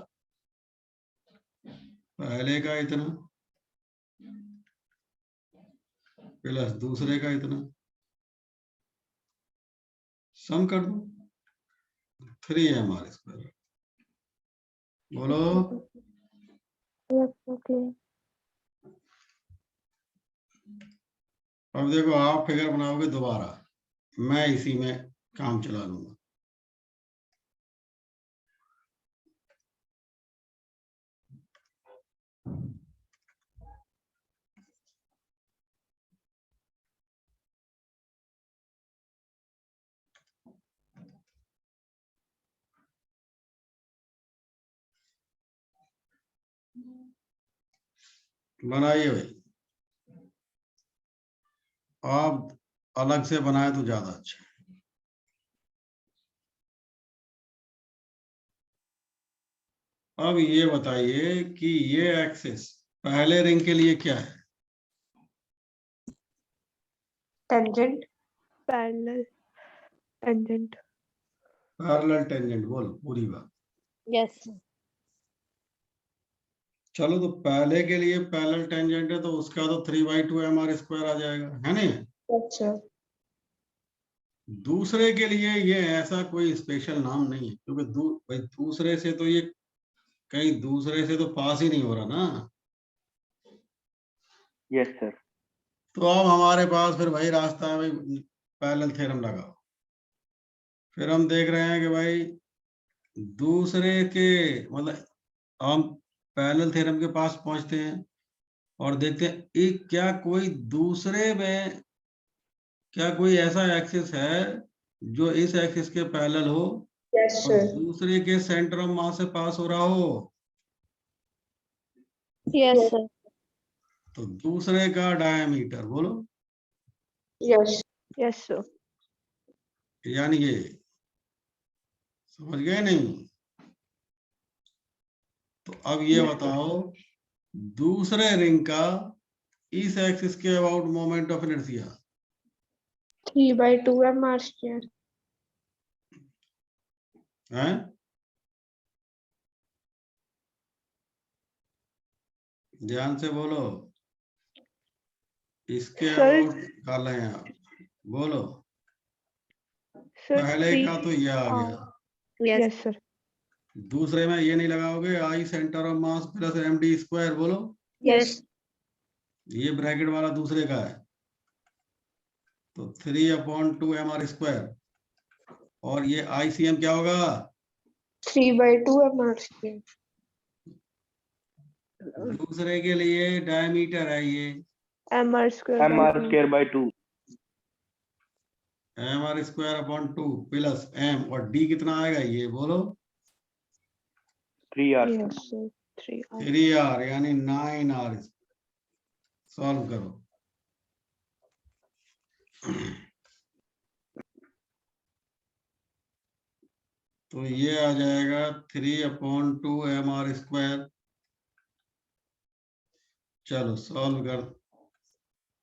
पहले का इतना प्लस दूसरे का इतना सम कर दो 3mr²। बोलो। Yes okay. अब देखो आप फिगर बनाओगे दोबारा, मैं इसी में काम चला लूंगा। बनाइए भाई, आप अलग से बनाए तो ज्यादा अच्छा है। अब ये बताइए कि ये एक्सिस पहले रिंग के लिए क्या है, tangent. Parallel tangent. Parallel tangent. बोलो पूरी बात। यस। चलो तो पहले के लिए पैरेलल टेंजेंट है तो उसका तो 3/2mr² आ जाएगा, है नहीं। अच्छा। दूसरे के लिए ये ऐसा कोई स्पेशल नाम नहीं है, क्योंकि भाई दूसरे से तो ये कहीं दूसरे से तो पास ही नहीं हो रहा ना। Yes sir. तो अब हमारे पास फिर वही रास्ता है भाई, पैरेलल थ्योरम लगाओ। फिर हम देख रहे हैं कि भाई दूसरे के मतलब हम पैरेलल थ्योरम के पास पहुंचते हैं और देखते हैं क्या कोई दूसरे में क्या कोई ऐसा एक्सिस है जो इस एक्सिस के पैरेलल हो और दूसरे के सेंटर ऑफ मास से पास हो रहा हो। Yes sir. तो दूसरे का डायमीटर बोलो। यस। Yes sir. यानी ये समझ गए नहीं। तो अब ये बताओ दूसरे रिंग का इस एक्सिस के about moment of inertia 3/2mr²। है। ध्यान से बोलो, इसके सर अबाउट निकाल रहे हैं आप। बोलो। सर पहले का तो ये आ गया, यस सर। दूसरे में ये नहीं लगाओगे, I centre of mass plus md²। बोलो। यस। ये ब्रैकेट वाला दूसरे का है तो 3/2mr²। और ये ICM क्या होगा, 3/2 mr square. दूसरे के लिए डायमीटर है ये mr square m by r 2. Square by 2 mr² / 2 plus m, और d कितना आएगा ये बोलो? 3r Yes, sir. 3r. 3r यानी 9r। सॉल्व करो। तो ये आ जाएगा 3/2 mr²। चलो सॉल्व कर।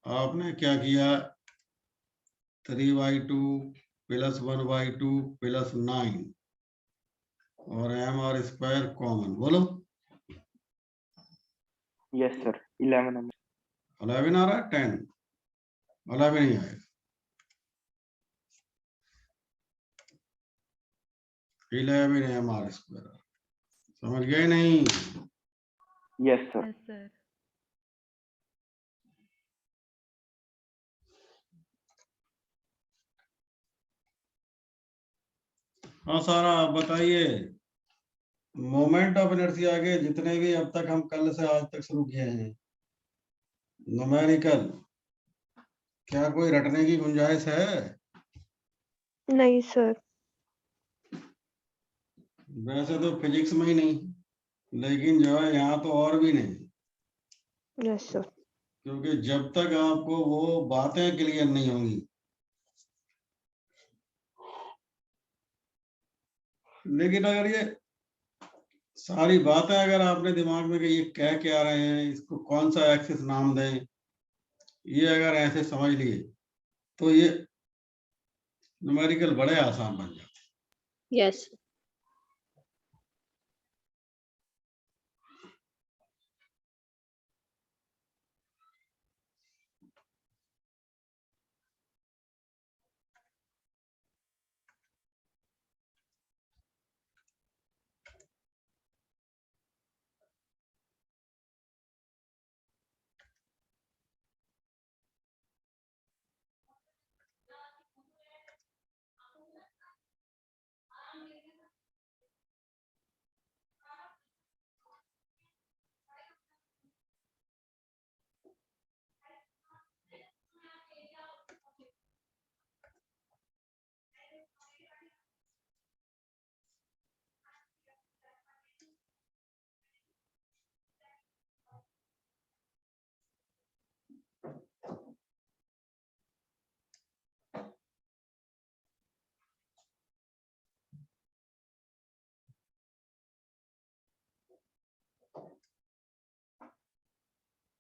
आपने क्या किया? 3/2 + 1/2 + 9 और mr² कॉमन, बोलो। यस सर 11 11 आ रहा है? 10 11 ही आएगा। 11 mr²। समझ गए नहीं? Yes sir Yes, sir. हाँ सारा, आप बताइए। मोमेंट ऑफ इनर्शिया के जितने भी अब तक हम कल से आज तक शुरू किए हैं न्यूमेरिकल, क्या कोई रटने की गुंजाइश है? नहीं सर. वैसे तो फिजिक्स में ही नहीं, लेकिन जो है यहाँ तो और भी नहीं, Yes, sir. क्योंकि जब तक आपको वो बातें क्लियर नहीं होंगी, लेकिन अगर ये सारी बातें अगर आपने दिमाग में कि ये कह क्या रहे हैं, इसको कौन सा एक्सिस नाम दें, ये अगर ऐसे समझ लिए तो ये न्यूमेरिकल बड़े आसान बन जाते। यस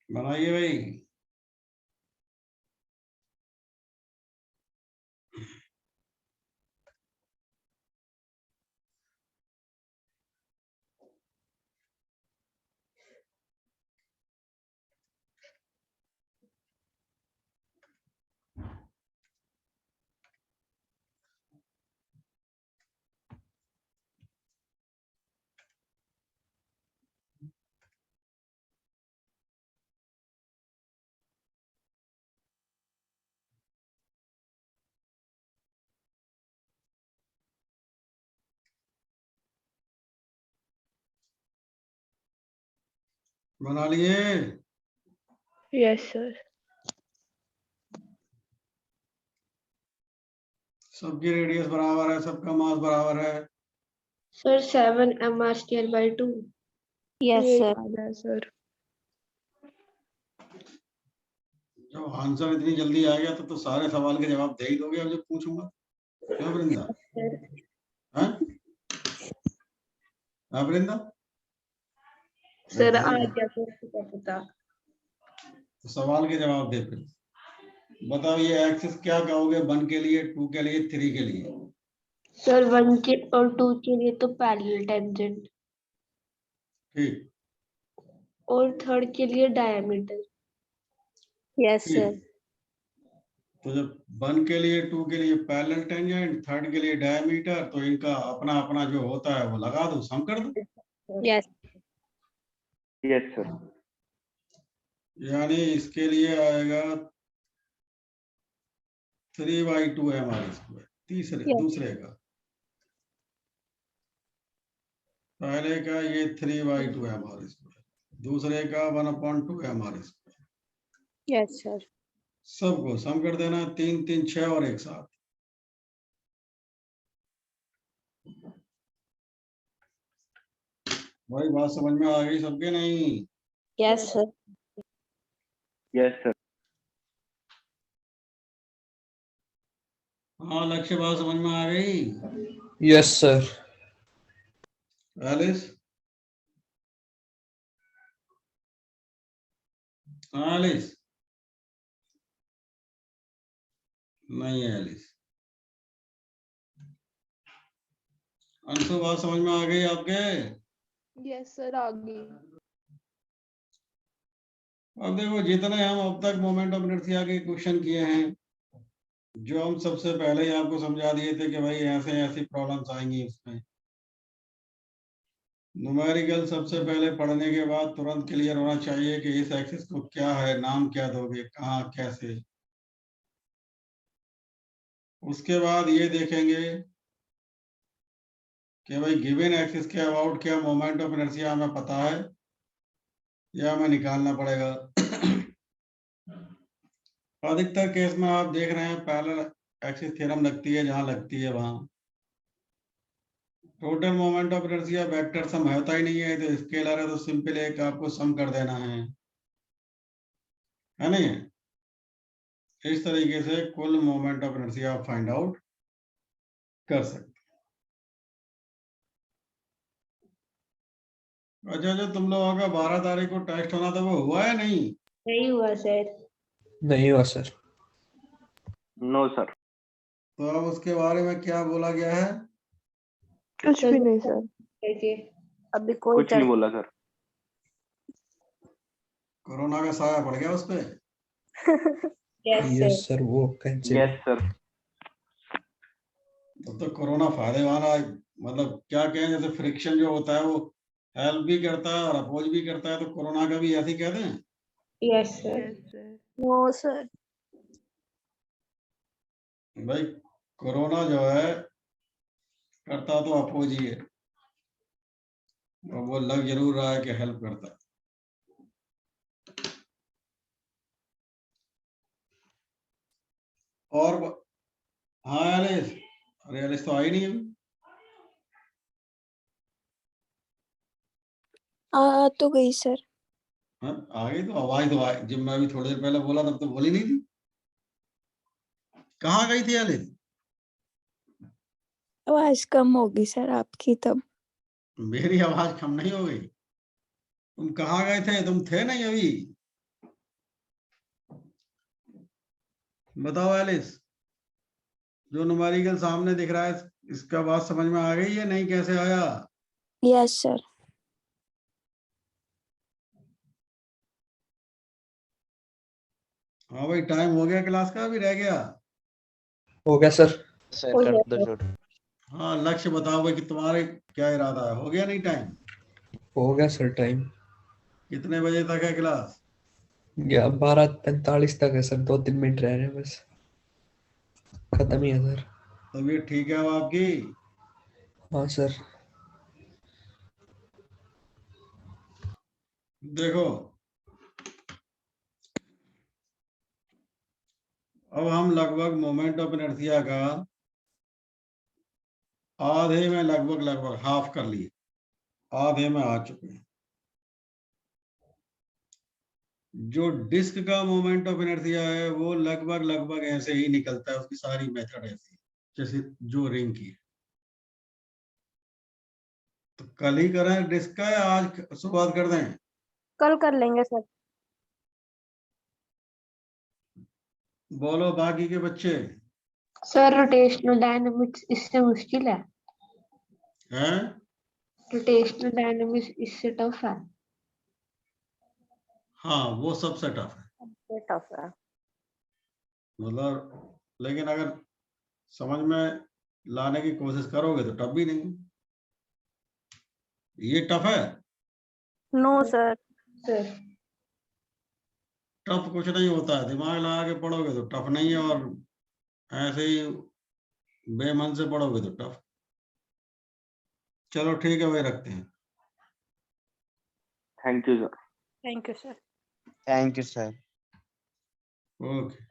बनाइए भाई। बना लिए? Yes, sir. सबकी रेडियस बराबर है, सबका मास बराबर है। Sir, 7 mr² / 2. यस यही सर याद है सर. जब आंसर इतनी जल्दी आ गया तो सारे सवाल के जवाब दे ही दोगे अब जब पूछूंगा। क्यों वृंदा? हाँ हाँ वृंदा? Sir, very आ good। गया sir, क्या पता। तो सवाल के जवाब दे फिर। बताओ ये एक्सिस क्या कहोगे? 1 के लिए, 2 के लिए, 3 के लिए? Sir, 1 के और 2 के लिए तो पैरेलल टेंजेंट, ठीक और 3rd के लिए डायमीटर। यस सर ठीक। तो जब 1 के लिए, 2 के लिए पैरेलल टेंजेंट, 3rd के लिए डायमीटर, तो इनका अपना अपना जो होता है वो लगा दो, सम कर दो। यस यस सर यानी इसके लिए आएगा 3/2 mr², तीसरे Yes. दूसरे का। पहले का ये 3/2 mr स्क्वायर, दूसरे का 1/2 mr स्क्वायर। Yes sir. सबको सम कर देना, 3 3 6 और एक साथ। भाई बात समझ में आ गई सबके? नहीं? Yes sir. Yes sir. हाँ लक्ष्य, बात समझ में आ गई? Yes sir. एलिस? हाँ एलिस? नहीं है एलिस। अंशु, बात समझ में आ गई आपके? यस सर, आ गई। अब देखो, जितने हम अब तक मोमेंट ऑफ इनर्शिया के क्वेश्चन किए हैं, जो हम सबसे पहले ही आपको समझा दिए थे कि भाई ऐसे ऐसी प्रॉब्लम्स आएंगी उसमें। न्यूमेरिकल सबसे पहले पढ़ने के बाद तुरंत क्लियर होना चाहिए कि इस एक्सिस को क्या है, नाम क्या दोगे, कहाँ, कैसे। उसके बाद ये देखेंगे कि भाई गिवन एक्सिस के अबाउट क्या मोमेंट ऑफ इनर्शिया हमें पता है या हमें निकालना पड़ेगा। अधिकतर केस में आप देख रहे हैं पैरेलल एक्सिस थ्योरम लगती है, जहां लगती है वहां total moment of inertia vector sum होता ही नहीं है, तो स्केलर है तो सिंपल एक आपको सम कर देना है नहीं? इस तरीके से कुल मोमेंट ऑफ इनर्शिया आप फाइंड आउट कर सकते। अच्छा, जो तुम लोगों का 12 तारीख को टेस्ट होना था वो हुआ है नहीं? नहीं हुआ सर। नहीं हुआ सर। No sir. तो अब उसके बारे में क्या बोला गया है? कुछ भी नहीं सर। देखिए, अभी कोई कुछ नहीं बोला सर। कोरोना का साया पड़ गया उस पे? Yes sir. यस सर, वो कैंसिल। Yes sir. तो कोरोना फायदे वाला, मतलब क्या कहें, जैसे फ्रिक्शन जो होता है वो हेल्प भी करता है और अपोज भी करता है, तो कोरोना का भी ऐसे ही कहते हैं? Yes sir. Yes sir. No sir. भाई कोरोना जो है करता तो अपोज ही है, और वो लग जरूर रहा है कि हेल्प करता है। और हाँ एलिस, अरे एलिस तो आई नहीं अभी। आ तो गई सर। हाँ आ गई तो आवाज तो आई, जब मैं अभी थोड़ी देर पहले बोला तब तो बोली नहीं थी। कहाँ गई थी एलिस? आवाज कम होगी सर आपकी तब। मेरी आवाज कम नहीं हो गई? तुम कहाँ गए थे? तुम थे नहीं अभी। बताओ एलिस, जो न्यूमेरिकल सामने दिख रहा है इसका बात समझ में आ गई है नहीं? कैसे आया? Yes sir. हाँ भाई, टाइम हो गया क्लास का, अभी रह गया? हो गया सर। सर कर दो छोड़। हाँ लक्ष्य बताओ भाई कि तुम्हारे क्या इरादा है, हो गया नहीं टाइम? हो गया सर टाइम। कितने बजे तक है क्लास? 12:45 तक है सर, 2-3 मिनट रह रहे हैं बस, खत्म ही है सर। तबीयत ठीक है अब आपकी? हाँ सर। देखो, अब हम लगभग मोमेंट ऑफ इनर्शिया का आधे में लगभग हाफ कर लिए, आधे में आ चुके हैं। जो डिस्क का मोमेंट ऑफ इनर्शिया है वो लगभग ऐसे ही निकलता है, उसकी सारी मेथड ऐसी जैसे जो रिंग की। तो कल ही करें डिस्क का या आज शुरुआत कर दें? कल कर लेंगे सर। बोलो बाकी के बच्चे। सर रोटेशनल डायनामिक्स इससे मुश्किल है। हैं? रोटेशनल डायनामिक्स इससे टफ है। हाँ वो सबसे टफ है, टफ है। मतलब लेकिन अगर समझ में लाने की कोशिश करोगे तो टफ भी नहीं। ये टफ है? No sir. सर टफ कुछ नहीं होता है, दिमाग लगा के पढ़ोगे तो टफ नहीं है, और ऐसे ही बेमन से पढ़ोगे तो टफ। चलो ठीक है, वही रखते हैं। Thank you sir. Thank you sir. Thank you sir. Okay.